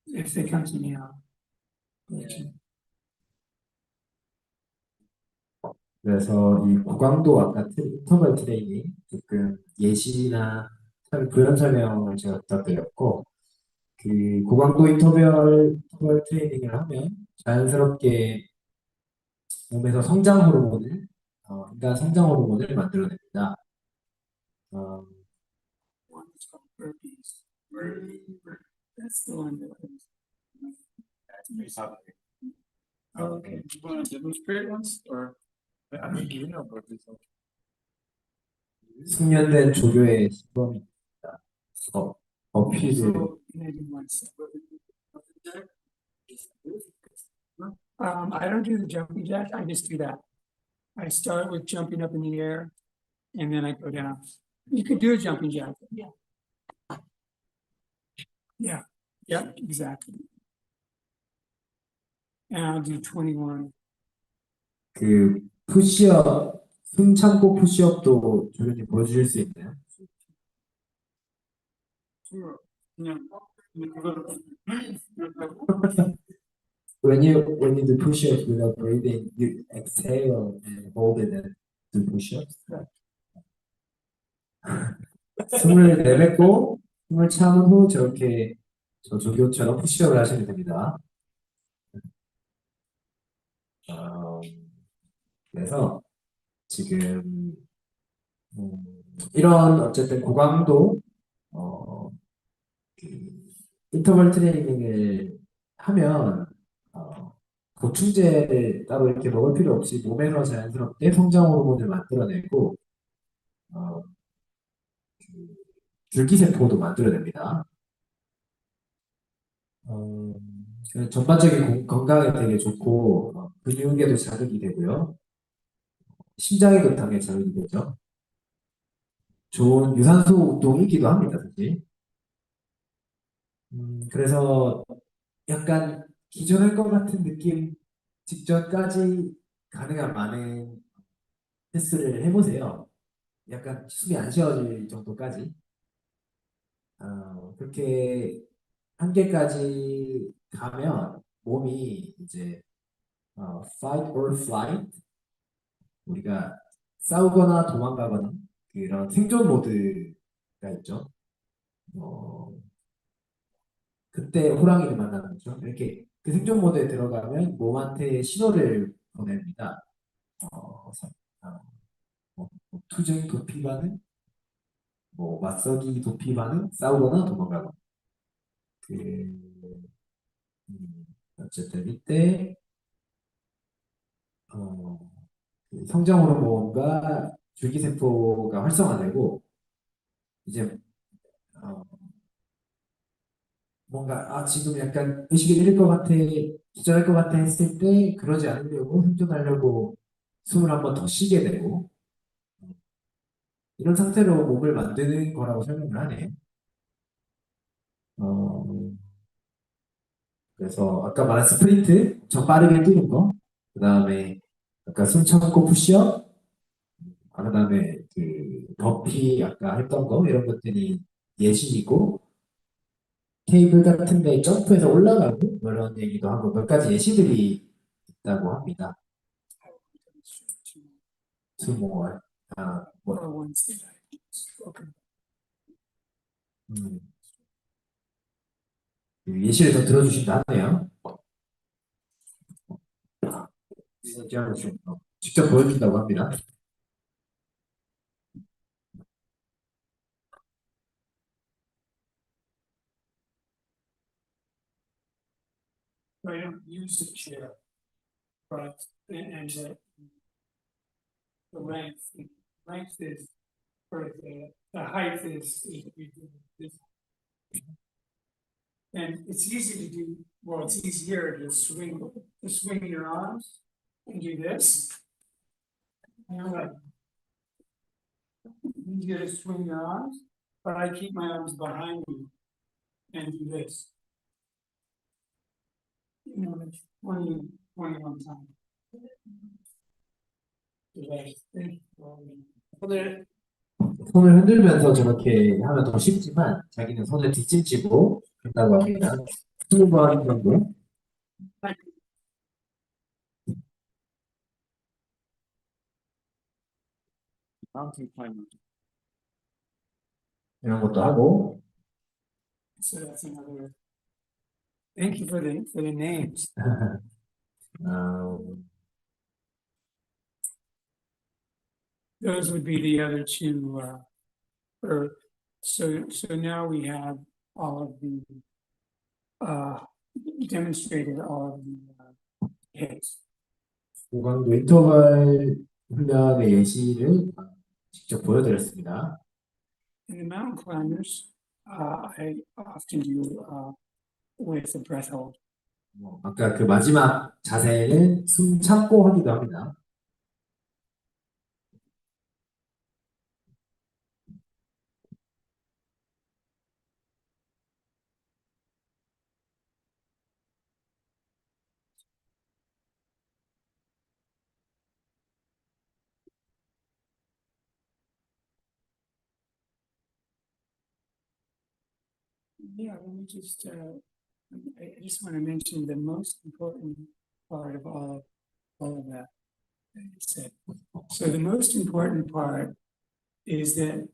Speaker 1: If they come to me, I'll let you know.
Speaker 6: 그래서 이 고강도 아까 인터벌 트레이닝 조금 예시나 구현 설명을 제가 부탁드렸고 그 고강도 인터벌 트레이닝을 하면 자연스럽게 몸에서 성장 호르몬을 인간 성장 호르몬을 만들어냅니다.
Speaker 1: One's called burpees. That's the one that was.
Speaker 4: Oh, okay. Do you want to demonstrate once, or I think you know about this.
Speaker 6: 숙련된 조교의 시범입니다. 어필을
Speaker 1: So, maybe one second. I don't do the jumping jack. I just do that. I start with jumping up in the air, and then I go down. You could do a jumping jack. Yeah. Yeah. Yeah. Exactly. And I'll do 21.
Speaker 6: 그 푸시업 숨 참고 푸시업도 조교님 보여주실 수 있나요?
Speaker 1: Sure.
Speaker 6: When you do push-ups without breathing, you exhale and hold it and do push-ups. 숨을 내뱉고 숨을 참은 후 저렇게 저 조교처럼 푸시업을 하시면 됩니다. 그래서 지금 이런 어쨌든 고강도 인터벌 트레이닝을 하면 보충제를 따로 이렇게 먹을 필요 없이 몸에서 자연스럽게 성장 호르몬을 만들어내고 줄기세포도 만들어냅니다. 전반적인 건강에 되게 좋고 근육에도 자극이 되고요. 심장에도 당연히 자극이 되죠. 좋은 유산소 운동이기도 합니다, 사실. 그래서 약간 기절할 것 같은 느낌 직전까지 가능한 많은 횟수를 해보세요. 약간 숨이 안 쉬어질 정도까지. 그렇게 한계까지 가면 몸이 이제 fight or flight, 우리가 싸우거나 도망가거나 그런 생존 모드가 있죠. 어, 그때 호랑이를 만나는 거죠. 이렇게 그 생존 모드에 들어가면 몸한테 신호를 보냅니다. 어, 사- 어, 투쟁, 도피 반응, 뭐 맞서기, 도피 반응, 싸우거나 도망가거나. 그, 어쨌든 이때 어, 그 성장 호르몬과 줄기세포가 활성화되고 이제 어, 뭔가 지금 약간 의식을 잃을 것 같아, 기절할 것 같아 했을 때 그러지 않으려고 생존하려고 숨을 한번 더 쉬게 되고 이런 상태로 몸을 만드는 거라고 설명을 하네. 어, 그래서 아까 말한 스프린트, 저 빠르게 뛰는 거, 그 다음에 아까 숨 참고 푸시업, 그 다음에 그 버피 아까 했던 거 이런 것들이 예시이고 테이블 같은 데 점프해서 올라가고 뭐 이런 얘기도 하고 몇 가지 예시들이 있다고 합니다. 스모어, 뭐,
Speaker 1: Or ones that I've spoken.
Speaker 6: 음, 그 예시를 더 들어주신다 하네요. 직접 보여준다고 합니다.
Speaker 1: I don't use a chair, but and the length is, or the height is. And it's easy to do, well, it's easier to swing your arms and do this. You know, like, easier to swing your arms, but I keep my arms behind me and do this. You know, like 21 times.
Speaker 6: 손을 흔들면서 저렇게 하면 더 쉽지만 자기는 손을 뒷짐지고 했다고 합니다. 20번 정도.
Speaker 2: Mountain climber.
Speaker 6: 이런 것도 하고
Speaker 1: So that's another. Thank you for the names. Those would be the other two, so now we have all of the, demonstrated all of the, hits.
Speaker 6: 고강도 인터벌 훈련의 예시를 직접 보여드렸습니다.
Speaker 1: And the mountain climbers, I often do, with the breath hold.
Speaker 6: 아까 그 마지막 자세는 숨 참고 하기도 합니다.
Speaker 1: Yeah, let me just, I just want to mention the most important part of all of that you said. So the most important part is that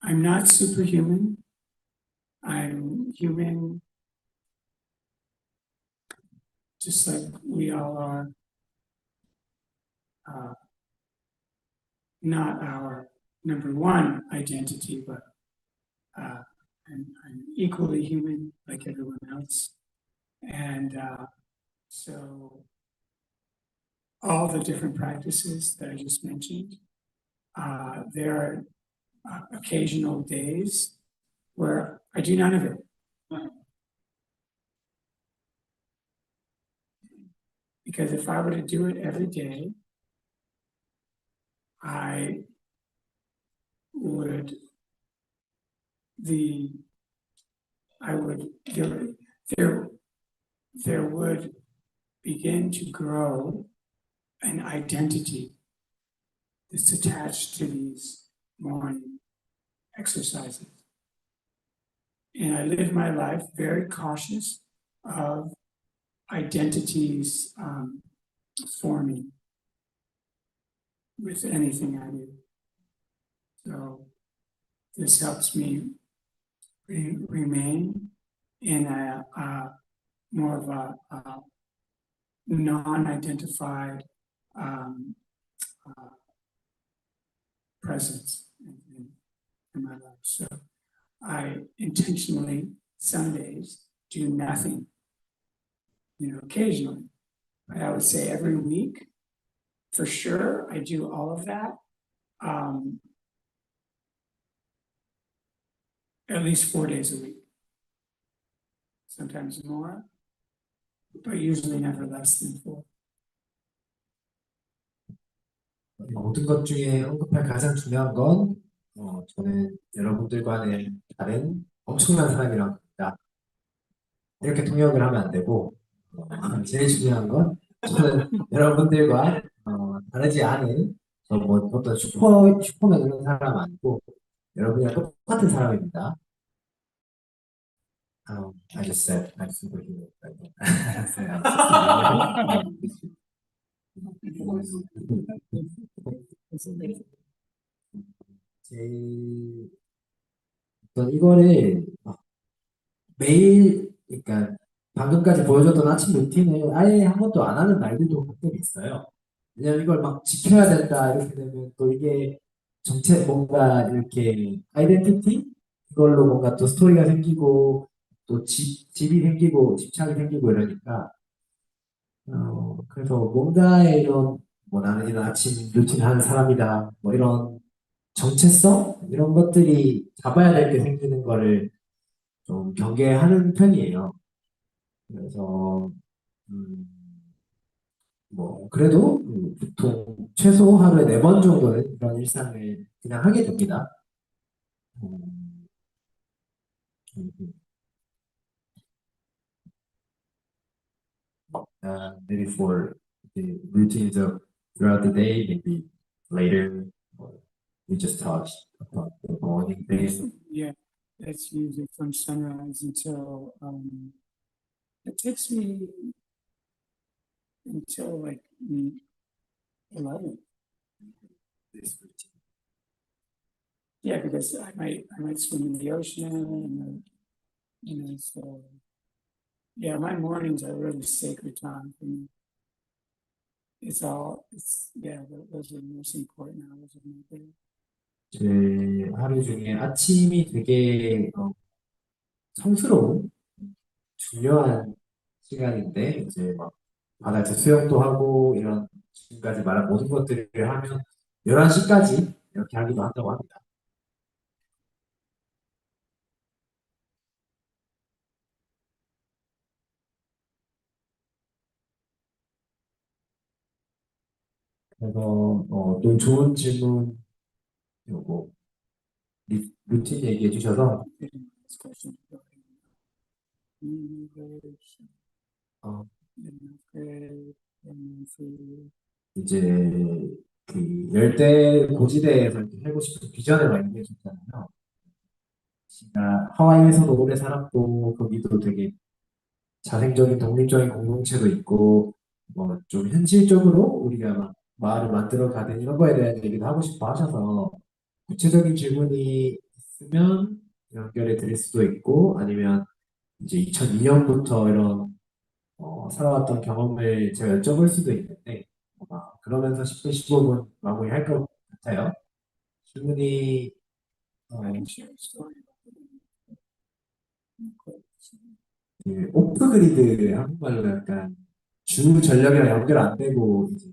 Speaker 1: I'm not superhuman. I'm human, just like we all are. Not our number one identity, but I'm equally human like everyone else. And so all the different practices that I just mentioned, there are occasional days where I do none of it. Because if I were to do it every day, I would there would begin to grow an identity that's attached to these morning exercises. And I live my life very cautious of identities forming with anything I do. So this helps me remain in a more of a non-identified presence in my life. So I intentionally some days do nothing. Occasionally, but I would say every week, for sure, I do all of that. At least 4 days a week. Sometimes more, but usually never less than 4.
Speaker 6: 모든 것 중에 언급할 가장 중요한 건 저는 여러분들과는 다른 엄청난 사람이라고 봅니다. 이렇게 통역을 하면 안 되고 제일 중요한 건 저는 여러분들과 다르지 않은 어떤 슈퍼맨 이런 사람 아니고 여러분이랑 똑같은 사람입니다. I just said I'm superhero. 이거를 매일, 그러니까 방금까지 보여줬던 아침 루틴을 아예 한 번도 안 하는 날들도 가끔 있어요. 왜냐면 이걸 막 지켜야 된다 이렇게 되면 또 이게 정체 뭔가 이렇게 아이덴티티 이걸로 뭔가 또 스토리가 생기고 또 집이 생기고 집착이 생기고 이러니까 그래서 뭔가의 이런 나는 이런 아침 루틴을 하는 사람이다 뭐 이런 정체성 이런 것들이 잡아야 될 게 생기는 거를 좀 경계하는 편이에요. 그래서 그래도 보통 최소 하루에 4번 정도는 이런 일상을 그냥 하게 됩니다. Maybe for the routines of throughout the day, maybe later, or we just touched about the morning phase.
Speaker 1: Yeah, that's usually from sunrise until it takes me until like 11.
Speaker 6: This routine.
Speaker 1: Yeah, because I might swim in the ocean, and so yeah, my mornings are really sacred time for me. Those are the most important hours of my day.
Speaker 6: 제 하루 중에 아침이 되게 성스러운 중요한 시간인데 이제 막 바다에서 수영도 하고 이런 지금까지 말한 모든 것들을 하면 11시까지 이렇게 하기도 한다고 합니다. 그래서 또 좋은 질문 요거 루틴 얘기해 주셔서 이제 그 열대 고지대에서 이렇게 살고 싶은 비전을 많이 해줬잖아요. 제가 하와이에서도 오래 살았고 거기도 되게 자생적인 독립적인 공동체도 있고 좀 현실적으로 우리가 막 마을을 만들어 가는 이런 거에 대한 얘기도 하고 싶어 하셔서 구체적인 질문이 있으면 연결해 드릴 수도 있고 아니면 이제 2002년부터 이런 살아왔던 경험을 제가 여쭤볼 수도 있는데 그러면서 10분 15분 마무리할 것 같아요. 질문이 그 오프 그리드 한국말로 약간 주 전력이랑 연결 안 되고 이제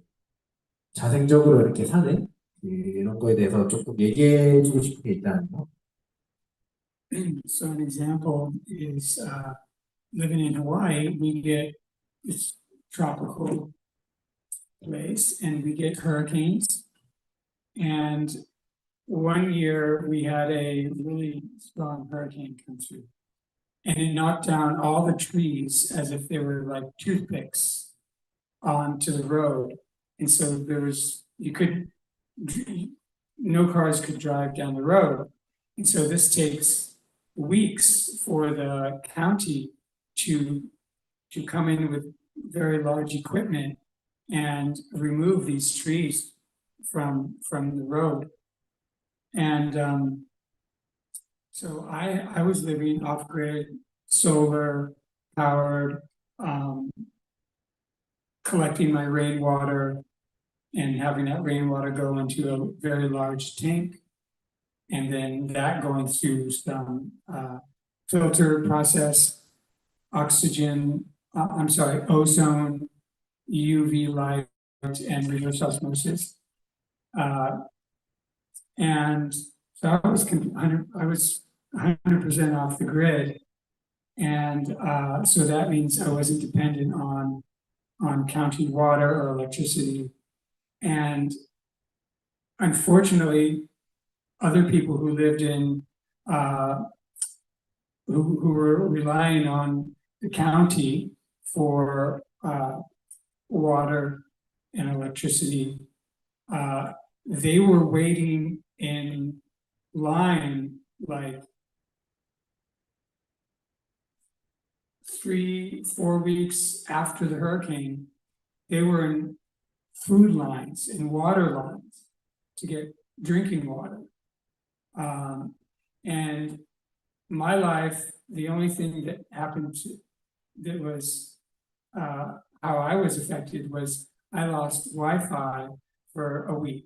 Speaker 6: 자생적으로 이렇게 사는 이런 거에 대해서 조금 얘기해 주고 싶은 게 있다는 거.
Speaker 1: So an example is living in Hawaii. We get it's tropical place and we get hurricanes. And one year we had a really strong hurricane come through. And it knocked down all the trees as if they were like toothpicks onto the road. And so no cars could drive down the road. And so this takes weeks for the county to come in with very large equipment and remove these trees from the road. And so I was living off grid, solar powered, collecting my rainwater and having that rainwater go into a very large tank. And then that going through some filter process, ozone, UV light, and reverse osmosis. And so I was 100% off the grid. And so that means I wasn't dependent on county water or electricity. And unfortunately, other people who lived in who were relying on the county for water and electricity, they were waiting in line like 3-4 weeks after the hurricane. They were in food lines and water lines to get drinking water. And my life, the only thing that happened that was how I was affected was I lost Wi-Fi for a week.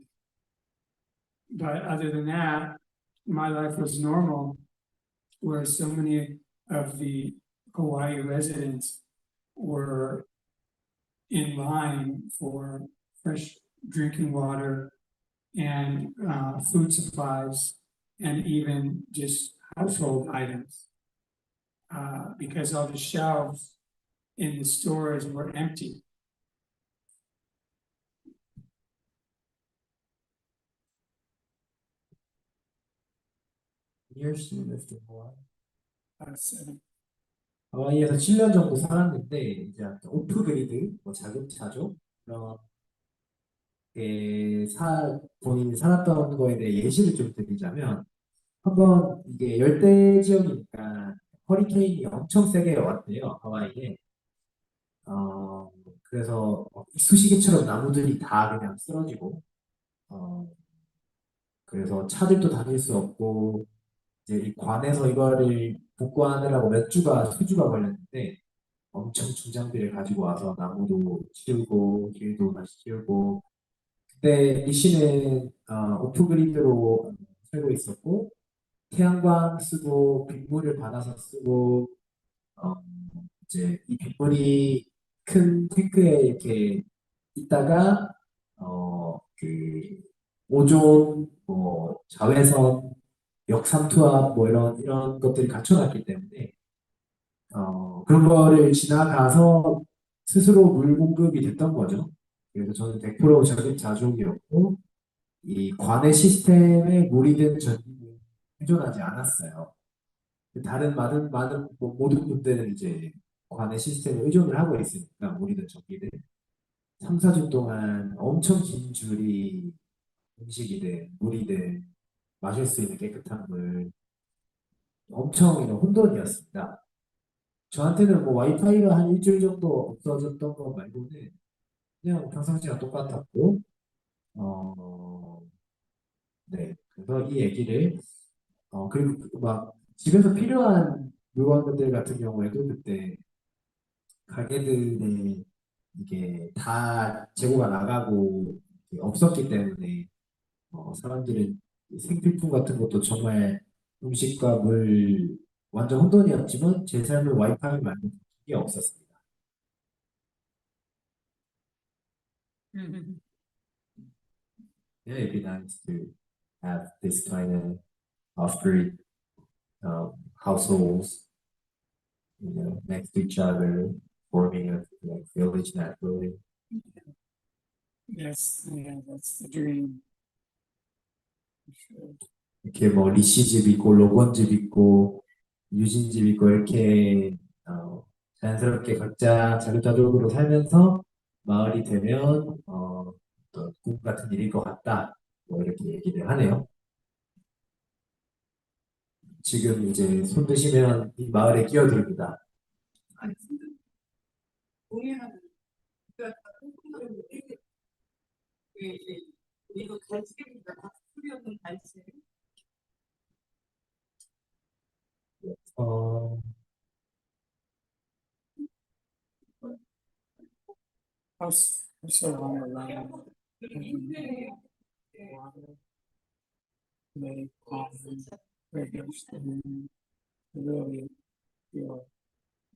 Speaker 1: But other than that, my life was normal, whereas so many of the Hawaii residents were in line for fresh drinking water and food supplies and even just household items because all the shelves in the stores were empty.
Speaker 6: Years you lived in Hawaii?
Speaker 1: So
Speaker 6: 하와이에서 7년 정도 살았는데 이제 오프 그리드, 뭐 자급자족 그런 본인이 살았던 거에 대해 예시를 좀 드리자면 한번 이게 열대 지역이니까 허리케인이 엄청 세게 왔대요 하와이에. 그래서 이쑤시개처럼 나무들이 다 그냥 쓰러지고 그래서 차들도 다닐 수 없고 이제 이 관에서 이거를 복구하느라고 수주가 걸렸는데 엄청 중장비를 가지고 와서 나무도 치우고 길도 다시 치우고 그때 리씨는 오프그리드로 살고 있었고 태양광 쓰고 빗물을 받아서 쓰고 이제 이 빗물이 큰 탱크에 이렇게 있다가 그 오존 뭐 자외선 역삼투압 뭐 이런 것들이 갖춰놨기 때문에 그런 거를 지나가서 스스로 물 공급이 됐던 거죠. 그래서 저는 100% 자급자족이었고 이 관의 시스템에 물이든 전기든 의존하지 않았어요. 다른 많은 모든 분들은 이제 관의 시스템에 의존을 하고 있으니까 물이든 전기든 3-4주 동안 엄청 긴 줄이 음식이든 물이든 마실 수 있는 깨끗한 물 엄청 혼돈이었습니다. 저한테는 뭐 와이파이가 한 일주일 정도 없어졌던 거 말고는 그냥 평상시랑 똑같았고 네 그래서 이 얘기를 그리고 막 집에서 필요한 물건들 같은 경우에도 그때 가게들에 이게 다 재고가 나가고 없었기 때문에 사람들은 생필품 같은 것도 정말 음식과 물 완전 혼돈이었지만 제 삶을 와이파이 만든 게 없었습니다. Yeah, it'd be nice to have this kind of off-grid households, next to each other, forming a village naturally.
Speaker 1: Yes, yeah, that's the dream.
Speaker 6: 이렇게 뭐 리시 집 있고 로건 집 있고 유진 집 있고 이렇게 자연스럽게 각자 자급자족으로 살면서 마을이 되면 또 꿈 같은 일일 것 같다. 뭐 이렇게 얘기를 하네요. 지금 이제 손 드시면 이 마을에 끼어듭니다. 어,
Speaker 1: So on the land, water, they regulate really feel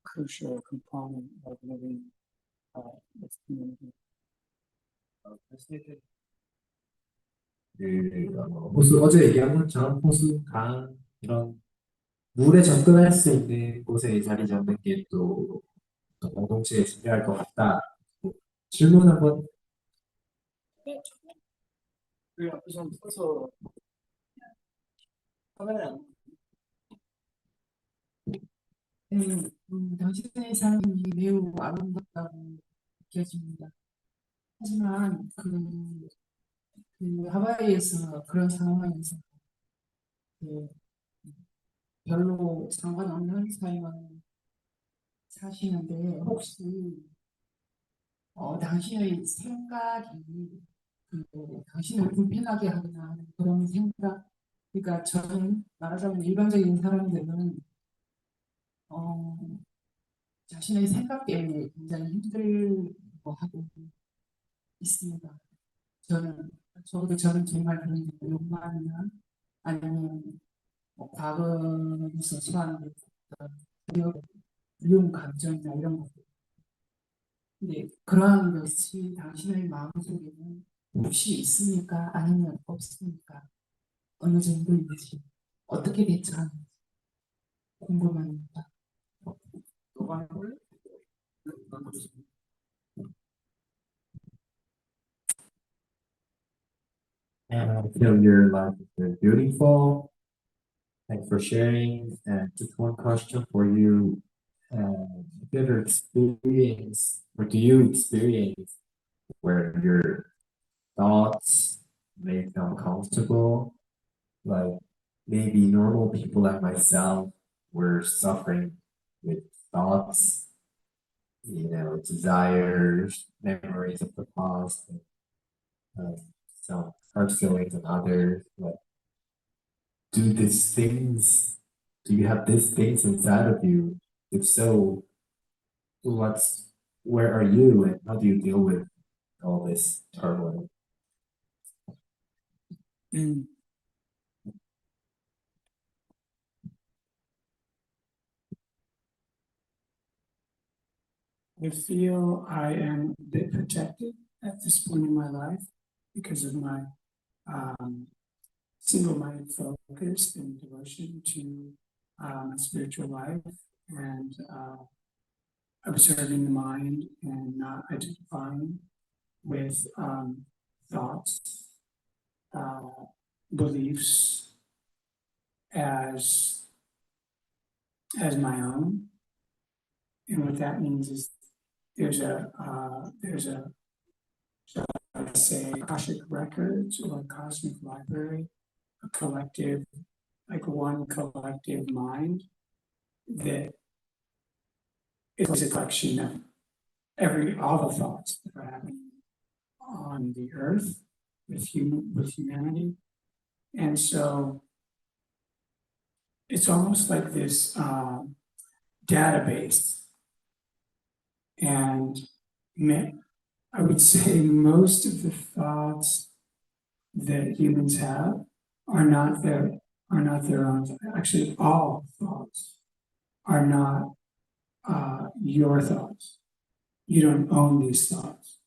Speaker 1: crucial component of living with community.
Speaker 6: 호수 어제 얘기한 것처럼 호수, 강 이런 물에 접근할 수 있는 곳에 자리 잡는 게 또 공동체에 중요할 것 같다. 질문 한번.
Speaker 5: 그 앞에서 서서 카메라 안
Speaker 7: 당신의 삶이 매우 아름답다고 느껴집니다. 하지만 그 하와이에서 그런 상황에서 그 별로 상관없는 삶을 사시는데 혹시 당신의 생각이 당신을 불편하게 하거나 그런 생각, 그러니까 저는 말하자면 일반적인 사람들은 자신의 생각 때문에 굉장히 힘들어하고 있습니다. 저는 정말 그런 욕망이나 아니면 과거에서 소환된 두려움 감정이나 이런 것들. 근데 그러한 것이 당신의 마음속에는 혹시 있습니까? 아니면 없습니까? 어느 정도인지 어떻게 대처하는지 궁금합니다.
Speaker 6: And I feel your life is very beautiful. Thanks for sharing. And just one question for you. Have you ever experienced, or do you experience where your thoughts may feel comfortable? Like maybe normal people like myself were suffering with thoughts, desires, memories of the past, and some hurt feelings and others. Like, do you have these things inside of you? If so, where are you and how do you deal with all this turmoil?
Speaker 1: I feel I am a bit protected at this point in my life because of my single-minded focus and devotion to my spiritual life and observing the mind and not identifying with thoughts, beliefs as my own. And what that means is there's a let's say Akashic records or cosmic library, a collective, like one collective mind that is a collection of all the thoughts that are happening on the earth with humanity. And so it's almost like this database. And I would say most of the thoughts that humans have are not their own. Actually, all thoughts are not your thoughts. You don't own these thoughts.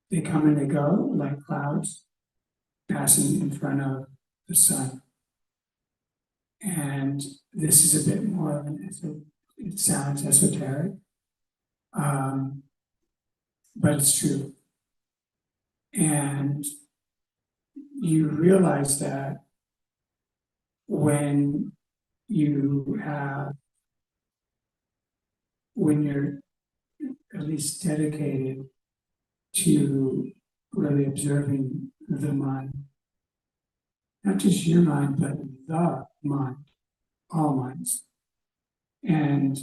Speaker 1: They come and they go like clouds passing in front of the sun. And this is a bit more of it sounds esoteric, but it's true. And you realize that when you have, when you're at least dedicated to really observing the mind, not just your mind, but the mind, all minds. And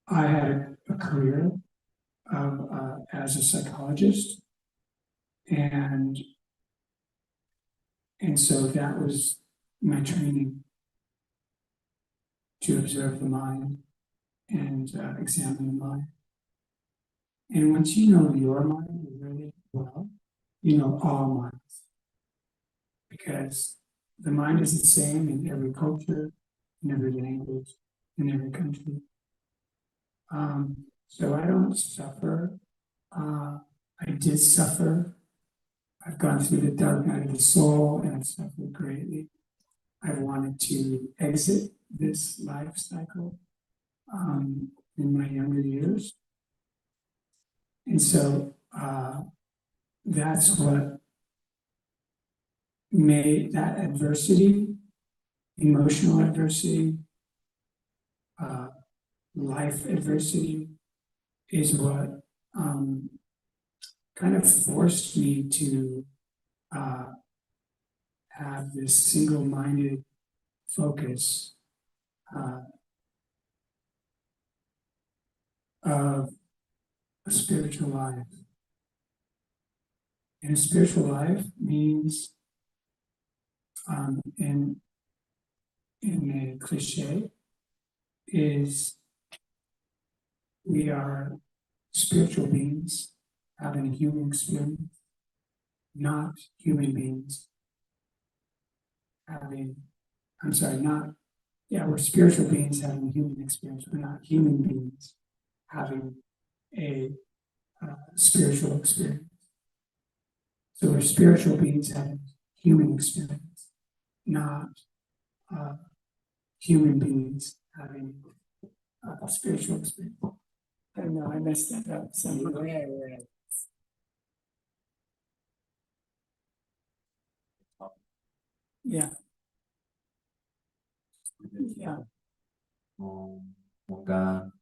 Speaker 1: I had a career as a psychologist, and so that was my training to observe the mind and examine the mind. And once you know your mind really well, you know all minds, because the mind is the same in every culture, in every language, in every country. So I don't suffer. I did suffer. I've gone through the dark night of the soul and I've suffered greatly. I've wanted to exit this life cycle in my younger years. And so that's what made that adversity, emotional adversity, life adversity, is what kind of forced me to have this single-minded focus of a spiritual life. And a spiritual life means, in a cliche, is we are spiritual beings having a human experience, not human beings having, I'm sorry, not, yeah, we're spiritual beings having a human experience. We're not human beings having a spiritual experience. So we're spiritual beings having human experience, not human beings having a spiritual experience. I know I messed that up somehow. Yeah. Yeah.
Speaker 6: 뭔가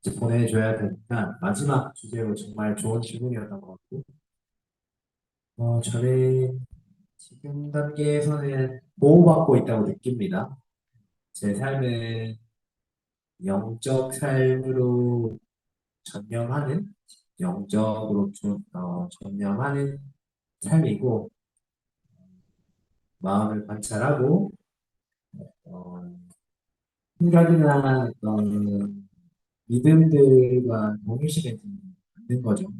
Speaker 6: 이제 보내줘야 되니까 마지막 주제로 정말 좋은 질문이었던 것 같고, 저는 지금 단계에서는 보호받고 있다고 느낍니다. 제 삶은 영적 삶으로 전념하는, 영적으로 전념하는 삶이고, 마음을 관찰하고, 생각이나 믿음들과 동일시되지 않는 거죠.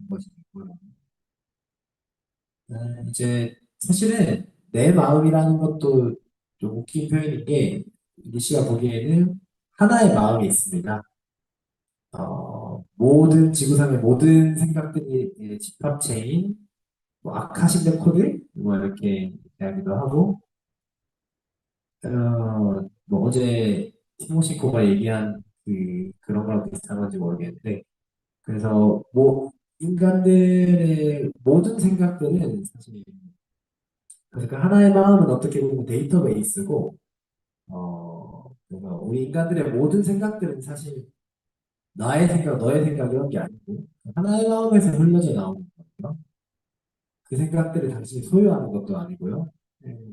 Speaker 6: 이제 사실은 내 마음이라는 것도 좀 웃긴 표현인 게, 리시가 보기에는 하나의 마음이 있습니다. 모든 지구상의 모든 생각들이 집합체인 뭐 아카시드 코드 뭐 이렇게 이야기도 하고, 뭐 어제 티모시코가 얘기한 그런 거랑 비슷한 건지 모르겠는데, 그래서 뭐 인간들의 모든 생각들은 사실, 그래서 그 하나의 마음은 어떻게 보면 데이터베이스고, 그래서 우리 인간들의 모든 생각들은 사실 나의 생각, 너의 생각 이런 게 아니고 하나의 마음에서 흘러져 나오는 거예요. 그 생각들을 당신이 소유하는 것도 아니고요.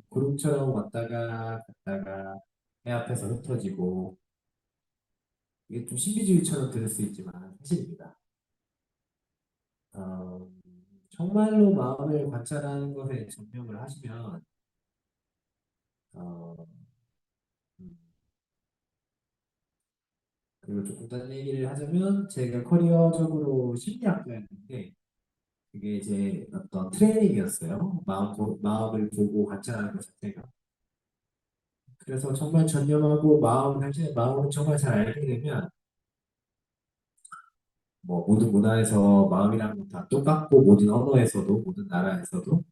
Speaker 6: 구름처럼 왔다가 갔다가 해 앞에서 흩어지고, 이게 좀 신비주의처럼 들을 수 있지만 사실입니다. 정말로 마음을 관찰하는 것에 전념을 하시면 그리고 조금 더 얘기를 하자면, 제가 커리어적으로 심리학과였는데 그게 이제 어떤 트레이닝이었어요. 마음을 보고 관찰하는 것 자체가. 그래서 정말 전념하고 당신의 마음을 정말 잘 알게 되면, 뭐 모든 문화에서 마음이라는 건 다 똑같고, 모든 언어에서도, 모든 나라에서도.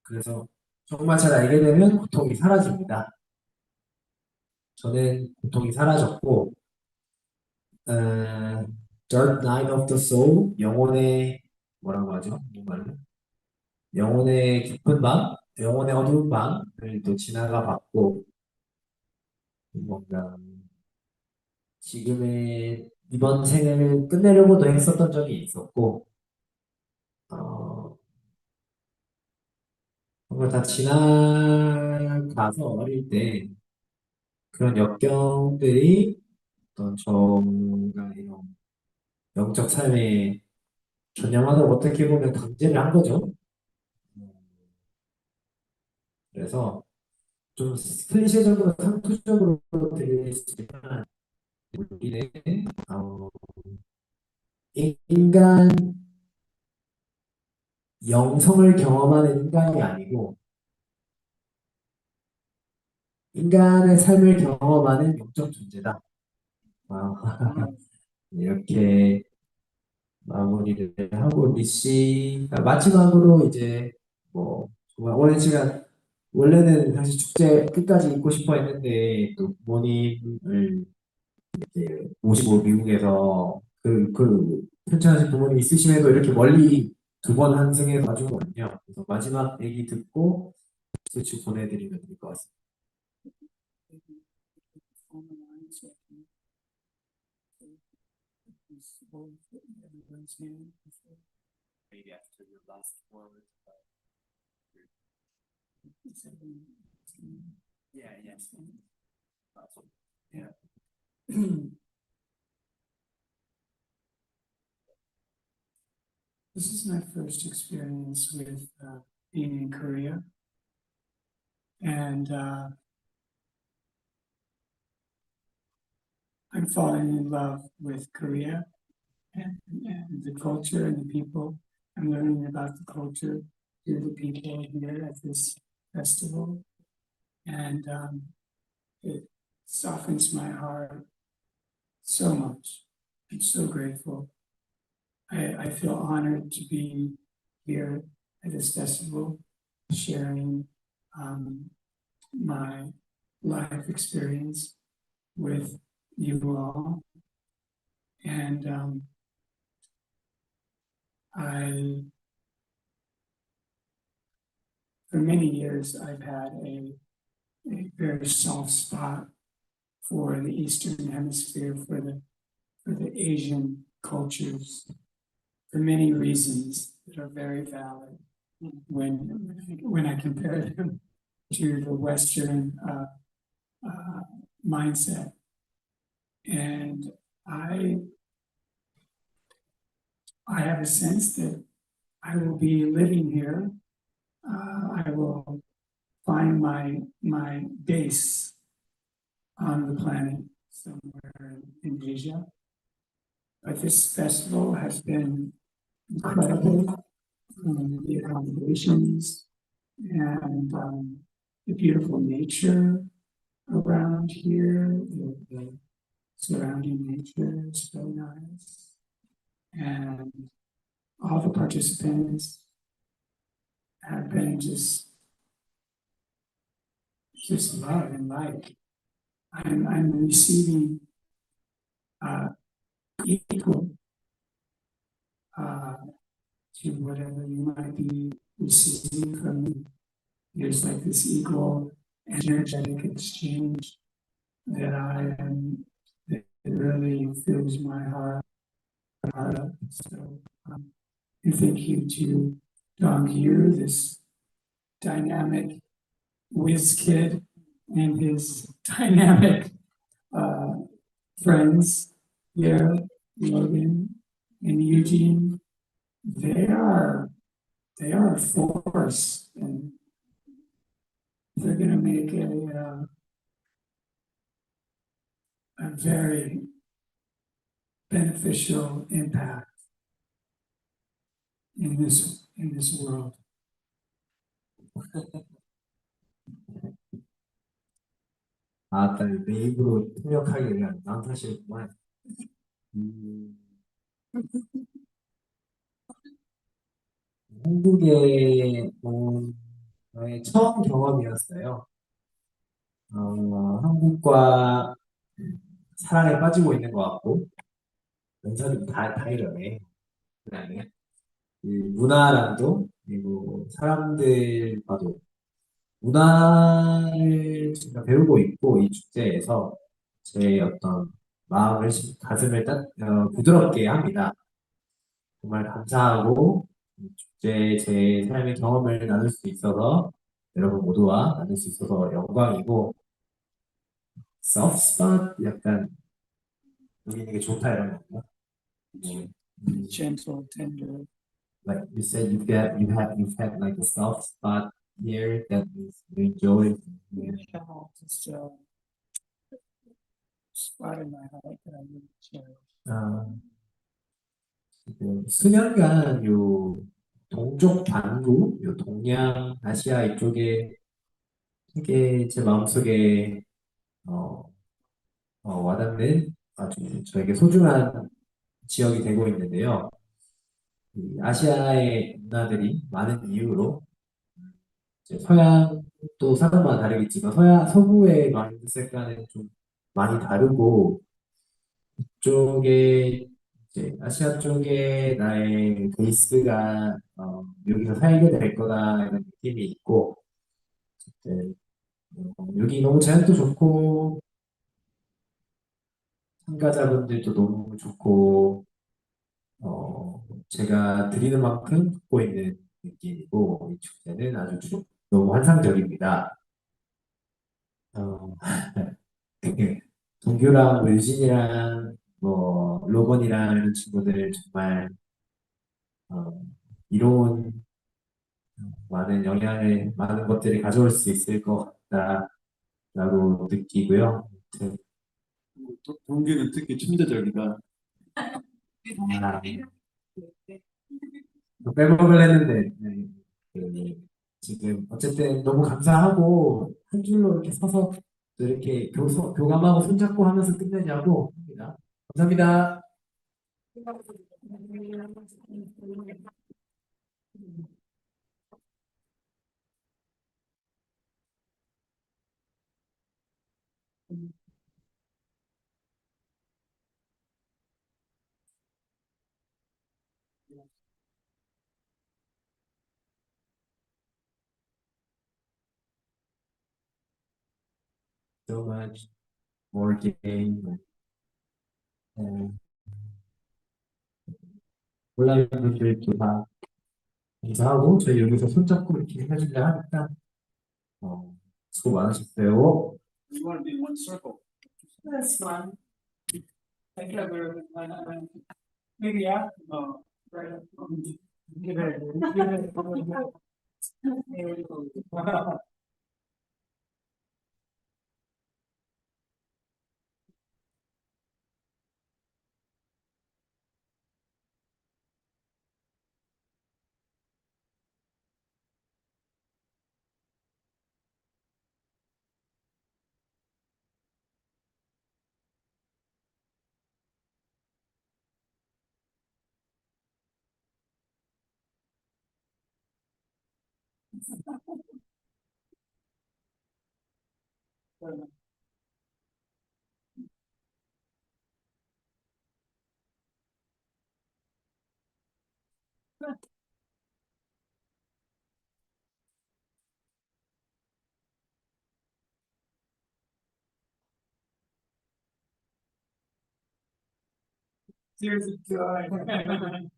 Speaker 6: 그래서 정말 잘 알게 되면 고통이 사라집니다. 저는 고통이 사라졌고, Dark Night of the Soul, 영혼의 뭐라고 하죠? 정말로 영혼의 깊은 밤, 영혼의 어두운 밤을 또 지나가 봤고, 뭔가 지금의 이번 생을 끝내려고도 했었던 적이 있었고, 어, 뭔가 다 지나가서 어릴 때 그런 역경들이 어떤 저가 이런 영적 삶에 전념하도록 어떻게 보면 강제를 한 거죠. 그래서 좀 클리셰적으로 상투적으로 들릴 수 있지만 우리는 어, 인간 영성을 경험하는 인간이 아니고 인간의 삶을 경험하는 영적 존재다. 아, 이렇게 마무리를 하고 리씨 마지막으로 이제 뭐 정말 오랜 시간 원래는 사실 축제 끝까지 있고 싶어 했는데 또 부모님을 이렇게 모시고 미국에서 그 편찮으신 부모님 있으심에도 이렇게 멀리 두 번 환승해 가지고거든요. 그래서 마지막 얘기 듣고 스위치 보내드리면 될 것 같습니다. Maybe after your last word. Yeah, yes. Yeah.
Speaker 1: This is my first experience with being in Korea, and I'm falling in love with Korea and the culture and the people. I'm learning about the culture through the people here at this festival, and it softens my heart so much. I'm so grateful. I feel honored to be here at this festival, sharing my life experience with you all. And for many years, I've had a very soft spot for the Eastern Hemisphere, for the Asian cultures, for many reasons that are very valid when I compare them to the Western mindset. And I have a sense that I will be living here. I will find my base on the planet somewhere in Asia. But this festival has been incredible. The accommodations and the beautiful nature around here, the surrounding nature is so nice. And all the participants have been just love and light. I'm receiving equal to whatever you might be receiving from me. There's like this equal energetic exchange that really fills my heart up. So, and thank you to Dong Yu, this dynamic whiz kid, and his dynamic friends here, Logan and Eugene. They are a force, and they're going to make a very beneficial impact in this world.
Speaker 6: 아따, 내 입으로 통역하기가 난 사실구만. 한국에 온 저의 처음 경험이었어요. 한국과 사랑에 빠지고 있는 것 같고, 연설이 다 이러네. 그다음에 이 문화랑도 그리고 사람들과도 문화를 제가 배우고 있고 이 축제에서 제 어떤 마음을 가슴을 부드럽게 합니다. 정말 감사하고 이 축제 제 삶의 경험을 나눌 수 있어서 여러분 모두와 나눌 수 있어서 영광이고 soft spot 약간 여기 있는 게 좋다 이런 건가? 네.
Speaker 1: Gentle, tender.
Speaker 6: Like you said, you've had like a soft spot here that is you enjoy. Yeah.
Speaker 1: Just a spot in my heart that I really cherish.
Speaker 6: 아, 수년간 요 동쪽 반구, 요 동양 아시아 이쪽에 되게 제 마음속에 어, 와닿는 아주 저에게 소중한 지역이 되고 있는데요. 이 아시아의 문화들이 많은 이유로 이제 서양도 사람마다 다르겠지만 서구의 마인드셋과는 좀 많이 다르고 쪽에 이제 아시아 쪽에 나의 베이스가 여기서 살게 될 거다 이런 느낌이 있고 네, 여기 너무 자연도 좋고 참가자분들도 너무 좋고 제가 드리는 만큼 받고 있는 느낌이고 이 축제는 아주 너무 환상적입니다. 어, 되게 동규랑 뭐 유진이랑 뭐 로건이랑 이런 친구들 정말 어, 이로운 많은 것들이 가져올 수 있을 것 같다라고 느끼고요. 아무튼
Speaker 5: 동규는 특히 천재적이다.
Speaker 6: 아, 또 빼먹을 했는데 지금 어쨌든 너무 감사하고 한 줄로 이렇게 서서 또 이렇게 교감하고 손잡고 하면서 끝내자고 합니다. 감사합니다. So much more game. 온라인 분들도 다 감사하고 저희 여기서 손잡고 이렇게 해주려 하니까 수고 많으셨어요.
Speaker 5: You want to be in one circle.
Speaker 7: That's fun. Thank you very much. Maybe yeah. Right.
Speaker 1: Give it.
Speaker 7: Seriously, good.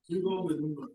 Speaker 5: 즐거움을 준 거.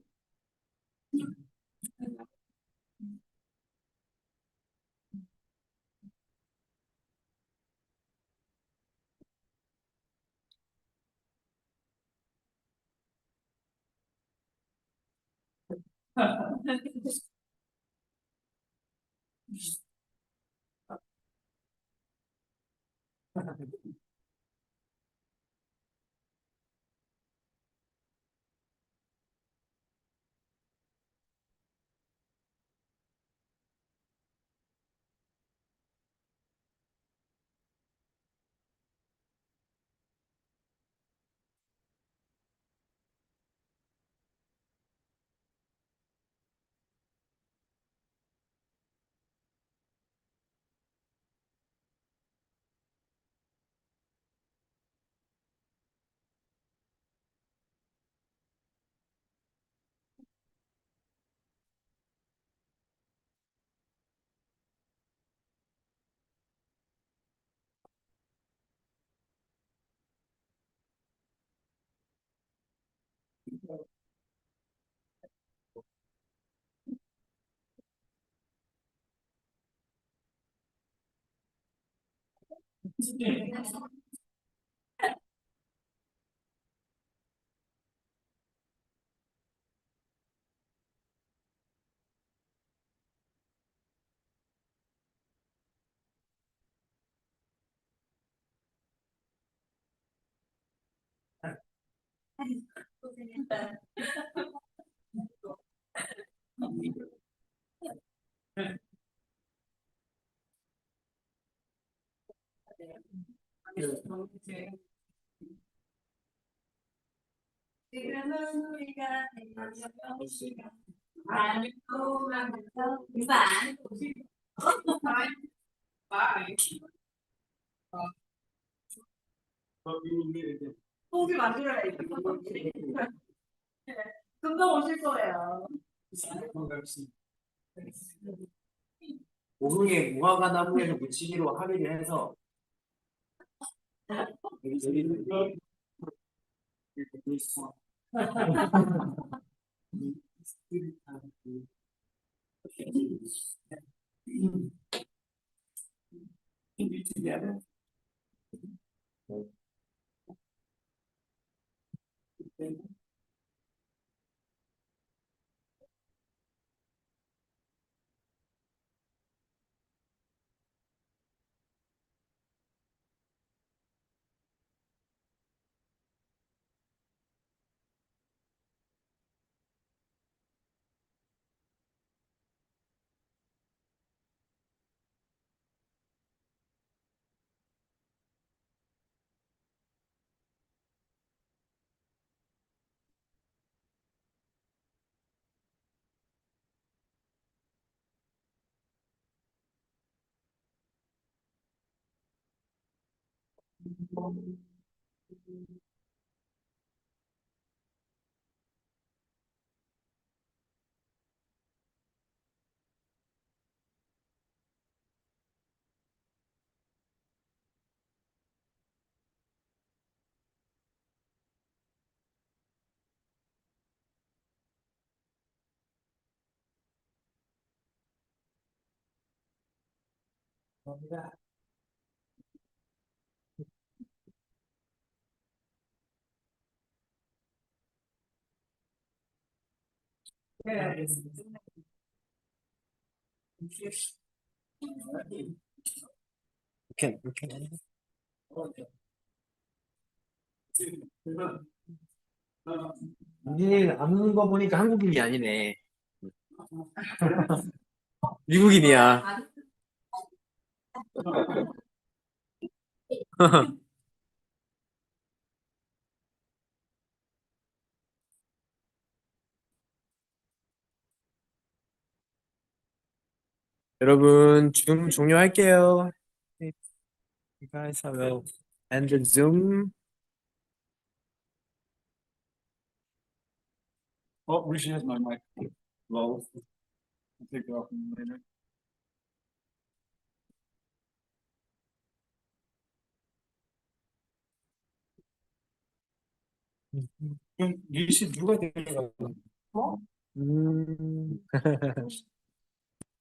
Speaker 7: 지금은 우리가 대화하는 시간. 알고 만나서 이만. 고기 만들어야지. 금방 오실 거예요.
Speaker 2: 오후에 무화과 나무에서 묻히기로 합의를 해서
Speaker 7: together.
Speaker 2: 이렇게 이 아는 거 보니까 한국인이 아니네. 미국인이야. 여러분, 줌 종료할게요. You guys have a end the Zoom.
Speaker 5: Oh, Rishi has my mic. Well, I'll take it off later. 그럼 리시 누가 데려가?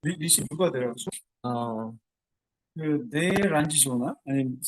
Speaker 5: 리시 누가 데려갔어?
Speaker 2: 어.
Speaker 5: 그 내일 안 지시 오나? 아니면